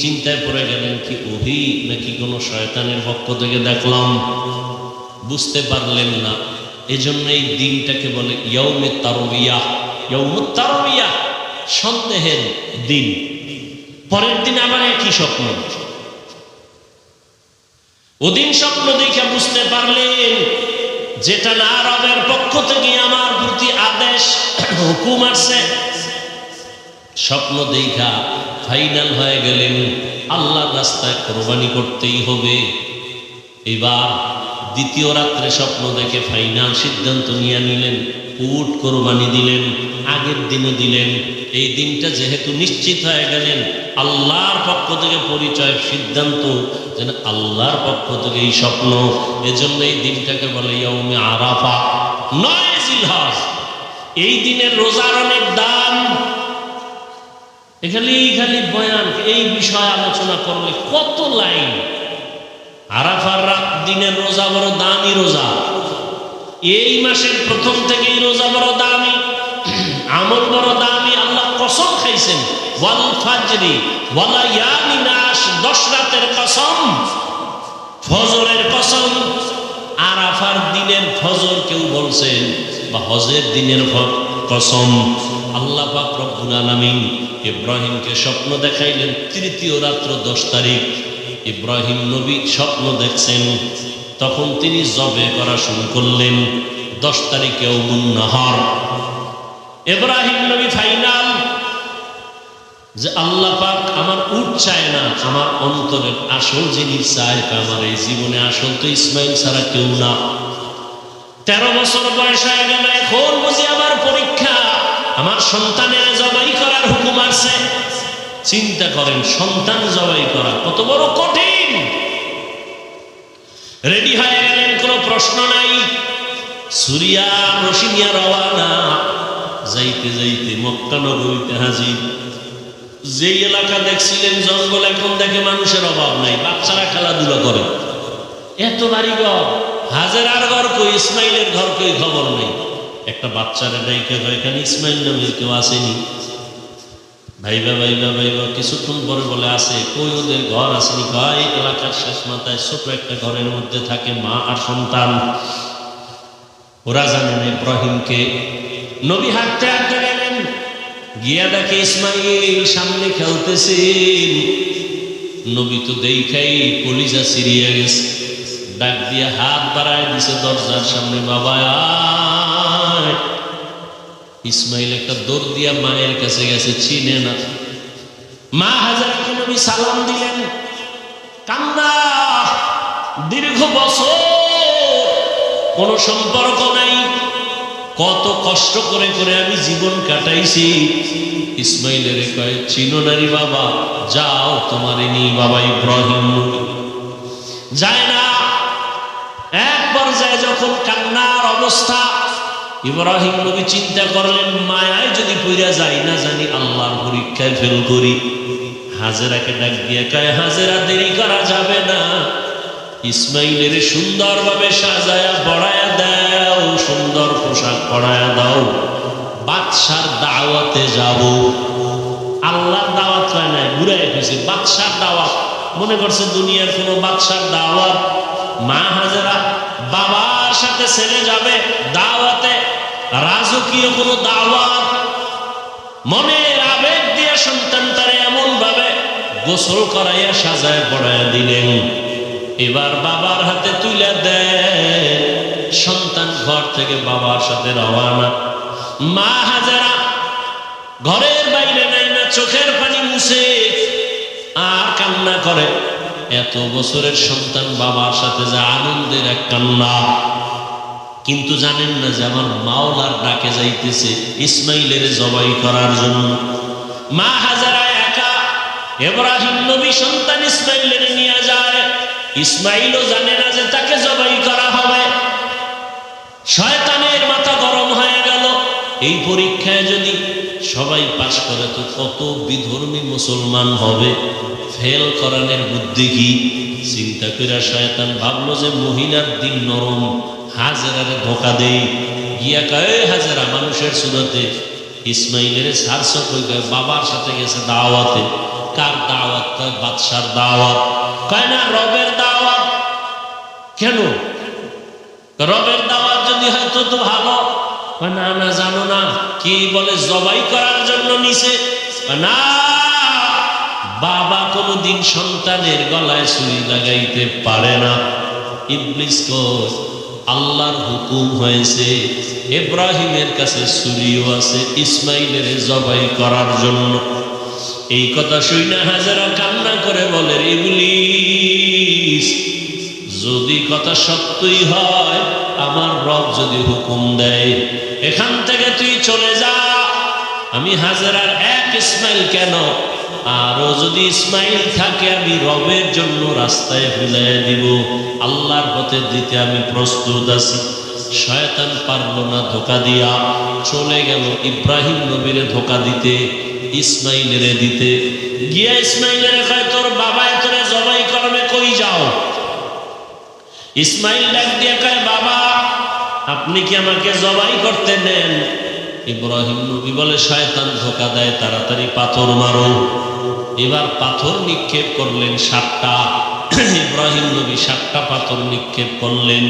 চিন্তায় পড়ে গেলেন, কি ওহী নাকি কোনো শয়তানের পক্ষ থেকে দেখলাম? বুঝতে পারলেন না। এজন্য এই দিনটাকে বলে ইয়াউমে তারবিয়াহ। ইয়াউমুত তারবিয়াহ, সন্দেহের দিন। পরের দিন আবার একই স্বপ্ন। ওদিন স্বপ্ন দেখে বুঝতে পারলেন যেটা না রবের পক্ষ থেকে আমার প্রতি আদেশ হুকুম আসছে। স্বপ্ন দেখা ফাইনাল হয়ে গেলেন, আল্লাহর রাস্তায় কোরবানি করতেই হবে। এবার দ্বিতীয় রাত্রে স্বপ্ন দেখে ফাইনাল সিদ্ধান্ত নিয়ে নিলেন, উট কোরবানি দিলেন। আগের দিনও দিলেন। এই দিনটা যেহেতু নিশ্চিত হয়ে গেলেন, আল্লাহর পক্ষ থেকে পরিচয়, সিদ্ধান্ত যেন আল্লাহর পক্ষ থেকে এই স্বপ্ন। এজন্য এই দিনটাকে বলে ইয়াউমে আরাফা, 9 জিলহজ। এই দিনের রোজার অনেক দাম। খালি বয়ান, এই বিষয়ে আলোচনা করলে কত লাইন। আরাফার রাত দিনের রোজা বড় দামি রোজা। এই মাসের প্রথম থেকেই রোজা বড় দামি, আমল বড় দামি। আল্লাহ কসম খাইছেন, ওয়াল ফাজরি ওয়া লায়ালিন আশর, 10 রাতের কসম, ফজরের কসম। আরাফার দিনের ফজর কেউ বলছেন, বা হজের দিনের কসম। আল্লাহ পাক রব্বুল আলামিন ইব্রাহিমকে স্বপ্ন দেখাইলেন তৃতীয় রাত্র 10 তারিখ। ইব্রাহিম নবী স্বপ্ন দেখছেন, তখন তিনি জবে করা শুরু করলেন। 10 তারিখে ইয়াউমুন নাহার। ইব্রাহিম নবী ফাইনাল যে আল্লাহ পাক আমার উট চায় না, আমার অন্তরের আসল জিনিস চায়। আমার এই জীবনে আসল তো ইসমাইল ছাড়া কেউ না। 13 বছর বয়স হয়ে গেল, এখন বুঝি আমার পরীক্ষা, আমার সন্তানের জবাই করার হুকুম আছে। চিন্তা করেন, সন্তান জবাই করা কত বড় কঠিন। রেডি হয়ে গেলেন, কোনো প্রশ্ন নাই। সুরিয়া রশিনিয়া রওয়ানা। যাইতে যাইতে মক্কা নগরীতে হাজির। যে এলাকা দেখছিলেন জঙ্গল, এখন দেখে মানুষের অভাব নাই, বাচ্চারা খেলাধুলা করে। এত বাড়িঘর, হাজেরার ঘর কই, ইসমাইলের ঘর কই, খবর নেই। একটা বাচ্চারা ডাইকে এখানে ইসমাইল নামের কেউ আসেনি। ভাইবা কিছুক্ষণ পরে বলে আসে, কই ওদের ঘর আসেনি। কয় এলাকার শেষ মাথায় ছোট একটা ঘরের মধ্যে থাকে মা আর সন্তান। ওরা জানেন ইব্রাহিমকে। নবী হাঁটতে হাঁটতে গেলেন, গিয়া দেখে ইসমাইল সামনে খেলতেছেন। নবী তো দেখাই কলিজা সিরিয়া গেছে। ডাক দিয়া হাত বাড়ায় দিছে দরজার সামনে, বাবা আয়। ইসমাইল একটা দৌড় দিয়া মায়ের কাছে গেছে, চিনে না। মা হাজারাকে নবী সালাম দিলেন, কান্না। দীর্ঘ বছর কোনো সম্পর্ক নাই, কত কষ্ট করে করে আমি জীবন কাটাইছি। ইসমাইলের কয়, চিনো নারী বাবা, যাও তোমার নি। বাবা ইব্রাহিম যায় না। এক পর্যায়ে যখন কান্নার অবস্থা, ইব্রাহিম নবী চিন্তা করলেন মায়ায় যদি পইরা যাই না জানি আল্লাহর পরীক্ষায় ফেল করি। হাজেরাকে ডাক দিয়ে কয়, হাজেরা দেরি করা যাবে না, ইসমাইলের সুন্দরভাবে সাজায়া পড়ায়া দাও, সুন্দর পোশাক পরায়া দাও, বাদশার দাওয়াতে যাব। আল্লাহর দাওয়াত হয় না, ঘুরাই গেছে বাদশার দাওয়াত, মনে করছে দুনিয়ার কোনো বাদশার দাওয়াত। মা হাজেরা বাবার সাথে ছেলে যাবে দাওয়াতে, রাজকীয় কোনো দাওয়াত। মনের আবেগ দিয়ে সন্তানটারে এমন ভাবে গোসল করাইয়া সাজায় পড়াইয়া দিলেন। এবার বাবার হাতে তুলে দেয়, সন্তান ঘর থেকে বাবার সাথে রওয়ানা। মা হাজেরা ঘরের বাইরে নাই না, চোখের পানি মুছে আর কান্না করে। এত বছরের সন্তান বাবার সাথে যা আনন্দের এক কান্না, কিন্তু জানেন না যে আমার মাওলার ডাকে যাইতেছে ইসমাইলের জবাই করার জন্য। মা হাজেরা একা, ইব্রাহিম নবী সন্তান ইসমাইলের নিয়ে যায়। ইসমাইলও জানে না যে তাকে জবাই করা হবে। শয়তানের মাথা গরম হয়ে গেল, এই পরীক্ষায় যদি সবাই পাশ করে তো কত বিধর্মী মুসলমান হবে, ফেল করানোর বুদ্ধি কি? চিন্তা করে শয়তান ভাবলো যে মহিলার দিন নরম, হাজেরারে ধোকা দেই। গিয়া কয়, হাজেরা মানুষের সুরতে ইসমাইলের সারস কয় বাবার সাথে গেছে দাওয়াতে। কার দাওয়াত? কয় বাদশার দাওয়াত। কয় না, রবের দাওয়াত। কেন? রবের দাওয়াত যদি হয়তো তো ভালো। না না, জানো না কি বলে, জবাই করার জন্য নিছে। না, বাবা কোনদিন সন্তানের গলায় ছুরি লাগাইতে পারে না। ইবলিস কয় আল্লাহর হুকুম হয়েছে, ইব্রাহিমের কাছে ছুরিও আছে ইসমাইলের জবাই করার জন্য। এই কথা শুনে হাজেরা কান্না করে বলে, ইবলিস যদি কথা সত্যই হয়, আমার রব যদি হুকুম দেয় এখান থেকে তুই চলে যা, আমি হাজেরার এক ইসমাইল কেন, আরো যদি ইসমাইল থাকে আমি রবের জন্য রাস্তায় ফেলে দিব, আল্লাহর পথে দিতে আমি প্রস্তুত আছি। শয়তান পারল না ধোকা দিয়া, চলে গেল ইব্রাহিম নবীরে ধোকা দিতে, ইসমাইলেরে দিতে। গিয়া ইসমাইলেরে কয়, তোর বাবা তোরে জবাই করবে, কই যাও? ইসমাইল ডাক দিয়ে কয়, বাবা আপনি কি আমাকে জবাই করতে নেন? ইব্রাহিম নবী বলে, শয়তান ধোকা দেয়, তাড়াতাড়ি পাথর মারো। এবার পাথর নিক্ষেপ করলেন 7টা। ইব্রাহিম নবী 7টা পাথর নিক্ষেপ করলেন।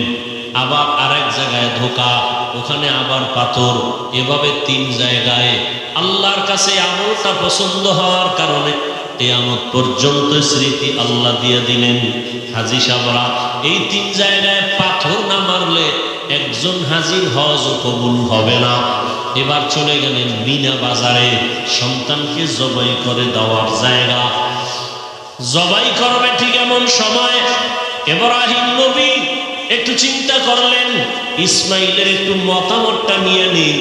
আবার আরেক জায়গায় ধোকা, ওখানে আবার পাথর, এভাবে 3 জায়গায়। আল্লাহর কাছে আমলটা পছন্দ হওয়ার কারণে কিয়ামত পর্যন্ত স্মৃতি আল্লাহ দিয়ে দিলেন। হাজী সাহেবরা এই 3 জায়গায় পাথর না মারলে একজন হাজির হজ কবুল হবে না। এবার চলে গেলেন মিনা বাজারে, সন্তানকে জবাই করে দেওয়ার জায়গা। জবাই করবে ঠিক এমন সময় ইব্রাহিম নবী একটু চিন্তা করলেন, ইসমাইলের একটু মতামতটা নিয়ে নিই,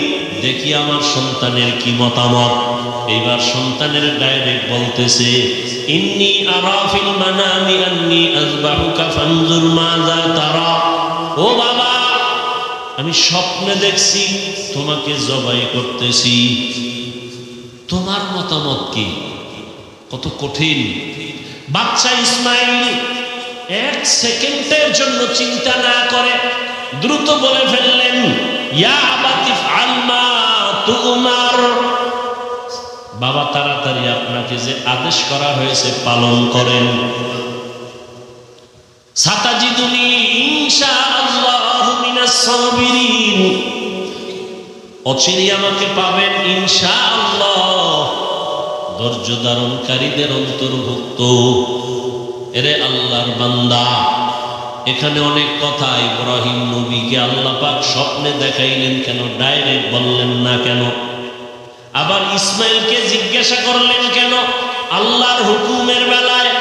দেখি আমার সন্তানের কি মতামত। এইবার সন্তানের ডাইরেক্ট বলতেছে, ইন্নী আরা ফিল মানামি আন্নী আযবাহুকা ফানজুর মাযা তারা। ও বাবা, আমি স্বপ্নে দেখছি তোমাকে জবাই করতেছি, তোমার মতামত কি? কত কঠিন। বাচ্চা ইসমাইল 1 সেকেন্ডের জন্য চিন্তা না করে দ্রুত বলে ফেললেন, ইয়া আবাতি ফাল মা তুমার। বাবা তাড়াতাড়ি আপনাকে যে আদেশ করা হয়েছে পালন করেন। সাতাজিদুনি ইনশাআল্লাহু মিনাস সাবিরিন, অচিরে আমাকে পাবেন ইনশাআল্লাহ ধৈর্য ধারণকারীদের অন্তর্ভুক্ত। এরে আল্লাহর বান্দা, এখানে অনেক কথা। ইব্রাহিম নবীকে আল্লাহ পাক স্বপ্নে দেখাইলেন কেন? ডাইরেক্ট বললেন না কেন? আবার ইসমাইলকে জিজ্ঞাসা করলেন কেন? আল্লাহর হুকুমের বেলায়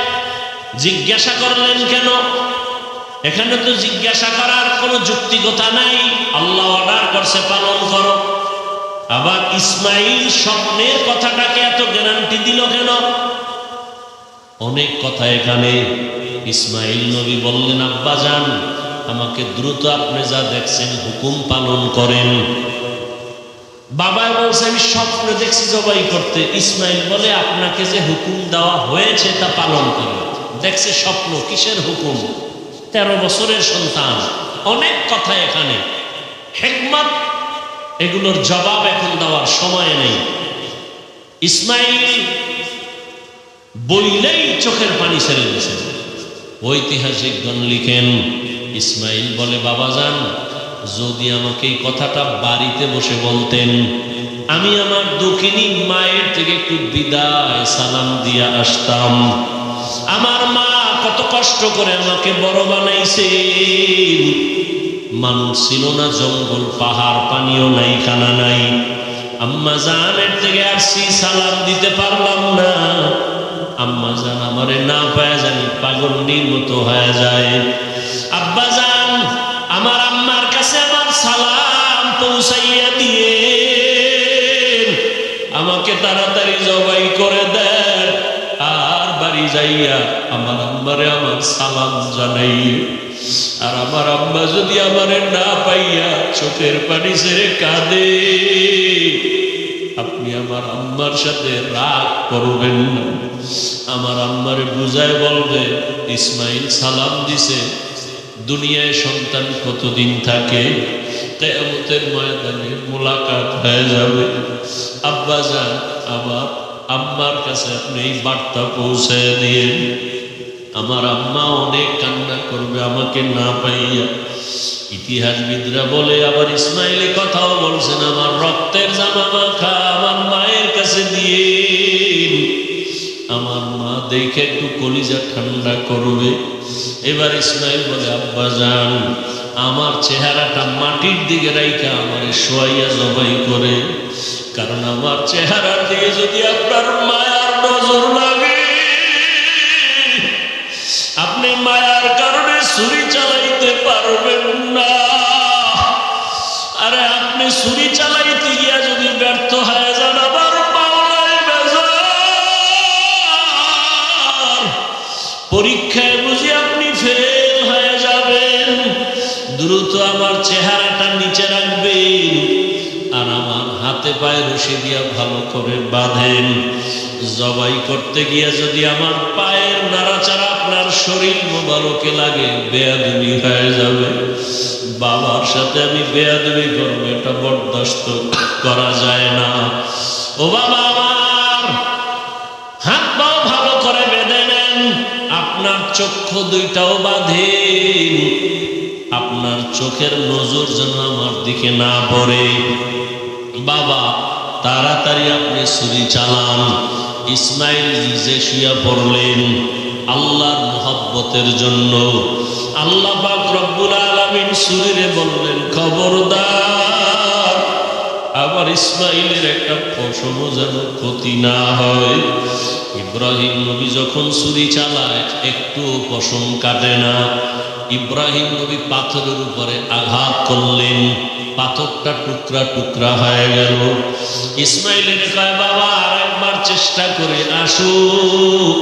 জিজ্ঞাসা করলেন কেন? এখানে তো জিজ্ঞাসা করার কোনো যুক্তিকতা নাই, আল্লাহ অর্ডার করছে পালন করো। আবার ইসমাইল স্বপ্নের কথাটাকে এত গ্যারান্টি দিল কেন? অনেক কথা এখানে। ইসমাইল নবী বললেন, আব্বা জান আমাকে দ্রুত আপনি যা দেখছেন হুকুম পালন করেন। বাবা বলছে আমি স্বপ্নে দেখছি জবাই করতে। ইসমাইল বলে আপনাকে যে হুকুম দেওয়া হয়েছে তা পালন করেন। দেখছে স্বপ্ন, কিসের হুকুম? 13 বছরের সন্তান, অনেক কথা এখানে হিকমত, এগুলোর জবাব এখন দেওয়ার সময় নেই। ইসমাইল বইলেই চোখের পানি ছেড়ে দিয়েছে। ঐতিহাসিকগণ লিখেন ইসমাইল বলে বাবাজান, যদি আমাকে এই কথাটা বাড়িতে বসে বলতেন, আমি আমার দক্ষিণী মায়ের থেকে একটু বিদায় সালাম দিয়ে আসতাম। আমার মা কত কষ্ট করে আমাকে বড় বানাইছে। মানুষ ছিল না, জঙ্গল পাহাড়, পানিও নাই, খানা নাই। আম্মা জানের থেকে আসছি, সালাম দিতে পারলাম না। আম্মা জান আমারে না পায় জানি পাগলনির মতো হয়ে যায়। আব্বা জান আমার আম্মার কাছে আমার সালাম পৌঁছাইয়া দিয়ে আমাকে তাড়াতাড়ি জবাই করে দেন, আর বাড়ি যাইয়া আমার আম্মারে আমার সালাম জানাই। আর আমার আম্মা যদি আমারে না পাইয়া চোখের পানি ছেড়ে কাঁদে, আপনি আমার আম্মার সাথে রাগ করবেন না। আমার আম্মারে বুঝায় বলবে ইসমাইল সালাম দিছে, দুনিয়ায় সন্তান কতদিন থাকে, কিয়ামতের ময়দানে মোলাকাত হয়ে যাবে। আব্বা জান আমার আম্মার কাছে আপনি এই বার্তা পৌঁছে দিয়ে, আমার আম্মা অনেক কান্না করবে আমাকে না পাইয়া। ইতিহাসবিদরা বলে আবার ইসমাইলের কথাও বলছেন, আমার রক্তের জামা মাখা আমার মায়ের কাছে দিয়ে, আমার মা দেখে একটু কলিজা ঠান্ডা করবে। এবার ইসমাইল বলে আব্বা জান আমার চেহারাটা মাটির দিকে রাইখা আমার শোয়াইয়া জবাই করে, কারণ আমার চেহারার দিকে যদি আপনার মায়ার নজর লাগে, আপনি মায়ার কারণে ছুরি চালাইতে পারবেন না। আরে আপনি ছুরি চালাইতে গিয়া যদি ব্যর্থ হয়ে যান, আবার মাওলায় বেজার, পরীক্ষায় বুঝি আপনি ফেল হয়ে যাবেন। দ্রুত আমার চেহারাটা নিচে রাখবেন, আর আমার হাতে পায়ে রশি দিয়া ভালো করে বাঁধেন। জবাই করতে গিয়া যদি আমার পায়ের নাড়াচাড়া আপনার শরীর মোবারকে লাগে, বেয়াদবি হয়ে যাবে। বাবার সাথে আমি বেয়াদবি করবো, এটা বরদাস্ত করা যায় না। ও বাবা আমার হাত পাও ভালো করে বেঁধে নেন, আপনার চক্ষু দুইটাও বাঁধেন, আপনার চোখের নজর যেন আমার দিকে না পড়ে। বাবা তাড়াতাড়ি আপনি ছুরি চালান। ইসমাইল নিজে শুয়া পড়লেন আল্লাহর মুহাব্বতের জন্য। আল্লাহ পাক রব্বুল আলামিন ছুরিরে বললেন খবরদার, আবার ইসমাইলের একটা পশমও যেন ক্ষতি না হয়। ইব্রাহিম নবী যখন ছুরি চালায় একটু পশম কাটে না। ইব্রাহিম নবী পাথরের উপরে আঘাত করলেন, পাথরটা টুকরা টুকরা হয়ে গেল। ইসমাইলের কয় বাবা আরেকবার চেষ্টা করে আসো।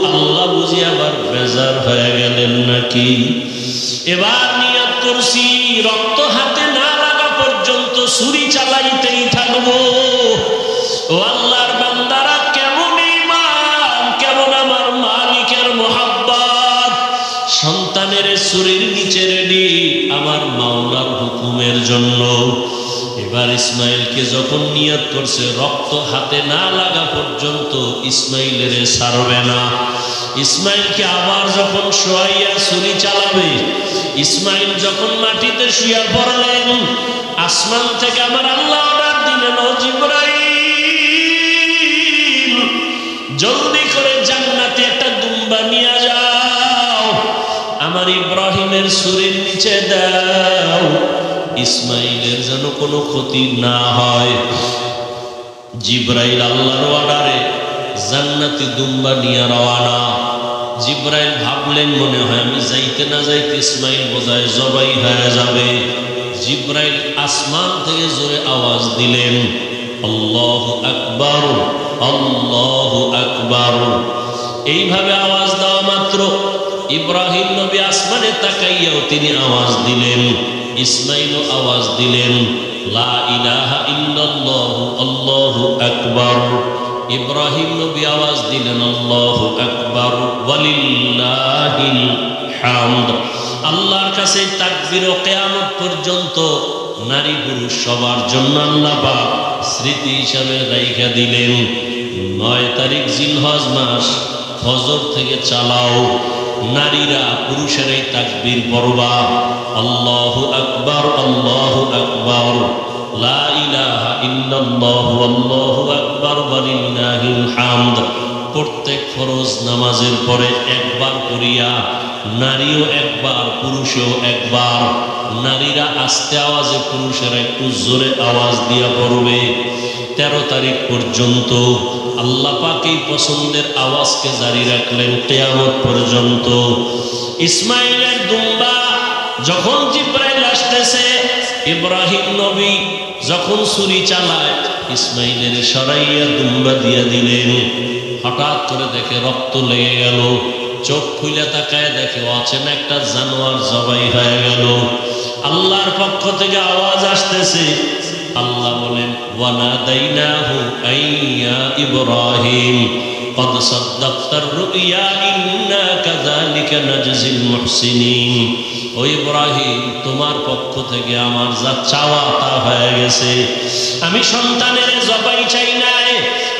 আল্লাহ বুঝি আবার বেজার হয়ে গেলেন নাকি। এবার নিয়ত করছি রক্ত হাতে না লাগা পর্যন্ত ছুরি চালাইতেই থাকবো। ও আল্লাহর বান্দারা, কেমন ঈমান, কেমন আমার মালিকের মোহাব্বত। সন্তানের ছুরির নিচে রেডি আমার মাওলার হুকুমের জন্য। এবার ইসমাইলকে যখন নিয়ত করছে রক্ত হাতে না লাগা পর্যন্ত ইসমাইলের ছাড়বে না। ইসমাইলকে আবার যখন শোয়াইয়া ছুরি চালাবে, ইসমাইল যখন মাটিতে শুয়া পড়লেন, আসমান থেকে আমার আল্লাহ অর্ডার দিলেন ও জিবরাইল জলদি করে জান্নাতে একটা দুম্বা নিয়ে যাও, আমার ইব্রাহিমের ছুরির নিচে দাও, ইসমাইলের যেন কোনো ক্ষতি না হয়। জিবরাইল আল্লাহর অর্ডারে জান্নাতি দুম্বা নিয়ে রওয়ানা। জিবরাইল ভাবলেন মনে হয় আমি যাইতে না যাইতে ইসমাইল বোধহয় জবাই হয়ে যাবে। জিবরাইল আসমান থেকে জোরে আওয়াজ দিলেন আল্লাহু আকবার, আল্লাহু আকবার। এইভাবে আওয়াজ দেওয়া মাত্র ইব্রাহিম নবী আসমানে তাকাইয়াও তিনি আওয়াজ দিলেন, ইসমাইলও আওয়াজ দিলেন, লা ইলাহা ইল্লাল্লাহু আল্লাহু আকবার। ইব্রাহিম নবী আওয়াজ দিলেন, আল্লাহু আকবার ওয়ালিল্লাহিল হামদ। আল্লাহর কাছে তাকবীর ও কিয়ামত পর্যন্ত নারী পুরুষ সবার জন্য আল্লাহ পাক স্মৃতি হিসাবে রাইখা দিলেন। 9 তারিখ জিলহজ মাস, ফজর থেকে চালাও, নারীরা পুরুষেরাই তাকবীর পড়বা, আল্লাহু আকবার আল্লাহু আকবার, লা ইলাহা ইল্লাল্লাহু আল্লাহু আকবার ওয়ালিল্লাহিল হামদ। প্রত্যেক ফরজ নামাজের পরে একবার করিয়া নারীও একবার পুরুষও একবার। নারীরা আস্তে আওয়াজে, পুরুষেরা একটু জোরে আওয়াজ দিয়া পড়বে। 13 তারিখ পর্যন্ত আল্লাহ পাক এই পছন্দের আওয়াজকে জারি রাখলেন কিয়ামত পর্যন্ত। ইসমাইলের দুম্বা যখন জিব্রাইল আসতেছে, ইব্রাহিম নবী যখন ছুরি চালায়, ইসমাইলের সরাইয়া দুম্বা দিয়া দিলেন। হঠাৎ করে দেখে রক্ত লেগে গেল, চোখ খুলে তাকায় দেখে অচেনা একটা জানোয়ার জবাই হয়ে গেল। আল্লাহর পক্ষ থেকে আওয়াজ আসতেছে, আল্লাহ বলেন, ওয়ানাদাইনাহু আইয়া ইব্রাহিম قد صدقت الرؤيا إنا كذلك نجزي المحسنين। ও ইব্রাহিম, তোমার পক্ষ থেকে আমার যা চাওয়া তা হয়ে গেছে। আমি সন্তানের জবাই চাই নাই,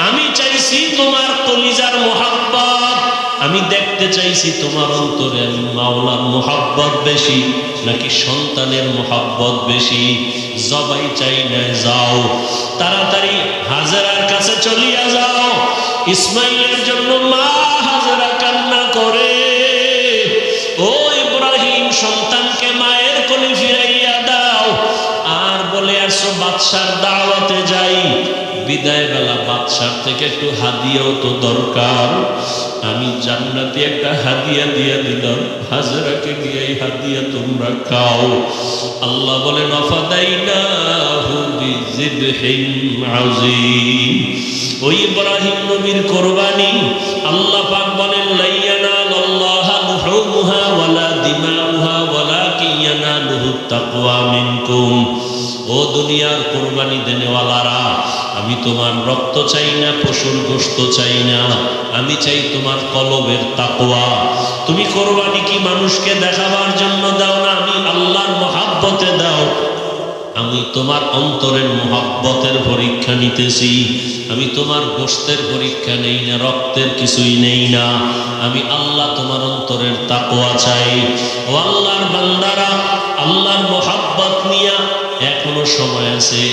আমি চাইছি তোমার কলিজার মুহাব্বত। আমি দেখতে চাইছি তোমার অন্তরে মাওলার মুহাব্বত বেশি নাকি সন্তানের মুহাব্বত বেশি। জবাই চাই না, যাও তাড়াতাড়ি হাজেরার কাছে চলিয়া যাও। ইসমাইলের জন্য মা হাজেরা কান্না করে, ও ইব্রাহিম, সন্তানকে মায়ের কোলে ফিরাইয়া দাও। আর বলে আসো বাদশার দাওয়াতে যাই। বিদায় বেলা বাদশার থেকে একটু হাদিয়াও তো দরকার। আমি জান্নাতি একটা হাদিয়া দিয়ে দিলাম, হাজেরাকে নিয়ে এই হাদিয়া তোমরা খাও। আল্লাহ বলেন, আফাদাইনাহু বিযিবহিন আযীম। ওই ইব্রাহিম নবীর কুরবানি আল্লাহ পাক বলেন, লা ইয়ানালুল্লাহা লুহুমুহা ওয়ালা দিমাউহা ওয়ালাকিন ইয়ানালুহুত তাকওয়া মিনকুম। ও দুনিয়ার কুরবানি দেনেওয়ালারা, আমি তোমার রক্ত চাই না, পশুর গোশত চাই না, আমি চাই তোমার কলবের তাকওয়া। তুমি কুরবানি কি মানুষকে দেখাবার জন্য দাও না, আমি আল্লাহর মহাব্বতে দাও। আমি তোমার অন্তরের মহাব্বতের পরীক্ষা নিতেছি। আমি তোমার গোশতের পরীক্ষা নেই না, রক্তের কিছুই নেই না। আমি আল্লাহ তোমার অন্তরের তাকওয়া চাই। ও আল্লাহর বান্দারা, আল্লাহর মহাব্বত নিয়া এখনো সময় আছে।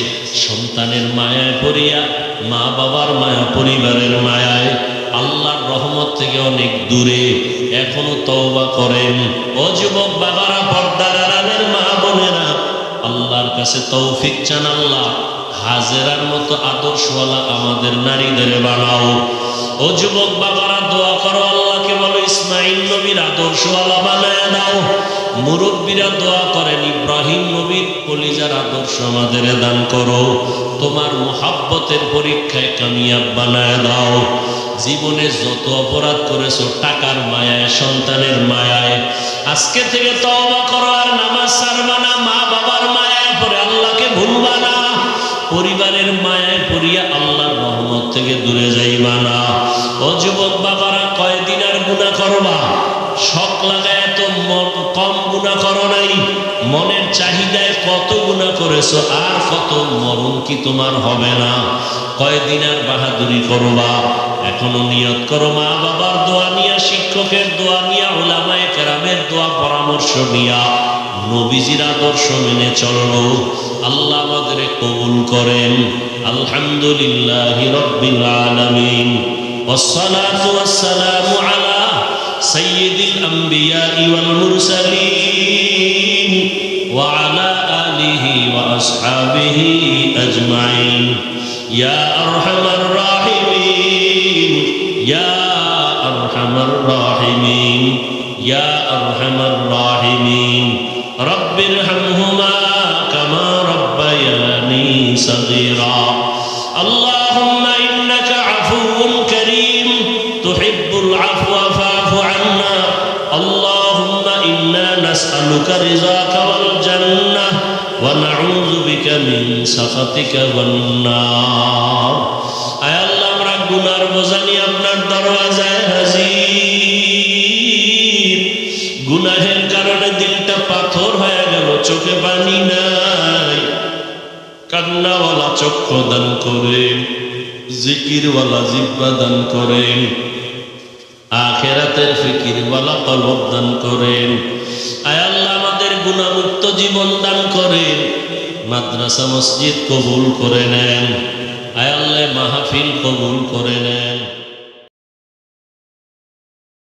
সন্তানের মায়ায় পড়িয়া, মা বাবার মায়া, পরিবারের মায়ায়, আল্লাহর রহমত থেকে অনেক দূরে এখনো তওবা করেন। ও যুবক বাবারা, পর্দার আড়ালের মা বোনেরা, আল্লাহর কাছে তৌফিক চান। আল্লাহ হাজেরার মতো আদর্শওয়ালা আমাদের নারীদের বানাও। ও যুবক বাবারা, দোয়া করো, আল্লাহকে বলো ইসমাইল নবীর আদর্শওয়ালা বানায় দাও। মুরব্বীরা দোয়া করেন, ইব্রাহিম নবীর কলিজার আদর্শ আমাদের দান করো। তোমার মুহাব্বতের পরীক্ষায় কামিয়াব বানায় দাও। জীবনে যত অপরাধ করেছো, টাকার মায়ায়, সন্তানের মায়ায়, আজকে থেকে তওবা করো। আর নামাজ ছাড়বা না, মা বাবার মায়ায় পড়ে আল্লাহকে ভুলবা না, পরিবারের মায়ায় পড়িয়া আল্লাহর রহমত থেকে দূরে যাইবা না। ও যুবক বাবারা, কয়দিন আর গুনাহ করবা? শখ লাগায় তো কম গুনাহ করো নাই। মনের চাহিদায় কত গুনাহ করেছো, আর কত মরণ কি তোমার হবে না? কয়দিন আর বাহাদুরি করবা? এখনো নিয়ত করো, মা বাবার দোয়া নিয়া, শিক্ষকের দোয়া নিয়া, উলামায়ে কেরামের দোয়া পরামর্শ নিয়া, নবীজির আদর্শ মেনে চলো। আল্লাহ আমাদের কবুল করেন। আলহামদুলিল্লাহি রাব্বিল আলামিন, ওয়াসসালাতু ওয়াসসালামু আলা সাইয়্যিদিল আমবিয়াই ওয়াল মুরসালিন ওয়া আলা আলিহি ওয়া আসহাবিহি আজমাইন। ইয়া আরহামার রাহিমিন, ইয়া আরহামার রাহিমিন, ইয়া আরহামার রাহিমিন। রব্বিরহামহুমা কামা রব্বায়ানি সগীরা। আল্লাহুম্মা ইন্নাকা আফুউন কারীম তুহিব্বুল আফওয়া ফা'ফু আন্না। আল্লাহ رضاك والجنة ونعوذ بك من سخطك والنار আয় আল্লাহ আমরা গুনার বোঝা নিয়ে আপনার দরওয়াজায় হাজির গুনাহের কারণে দিলটা পাথর হয়ে গেল চোখে পানি নাই কান্নাওয়ালা চক্ষু দান করেন জিকিরওয়ালা জিহ্বা দান করেন আখিরাতের ফিকিরওয়ালা কলব দান করেন আয় আল্লাহ আমাদের গুনাহমুক্ত জীবন দান করেন মাদ্রাসা মসজিদ কবুল করে নেন আয় আল্লাহ মাহফিল কবুল করে নেন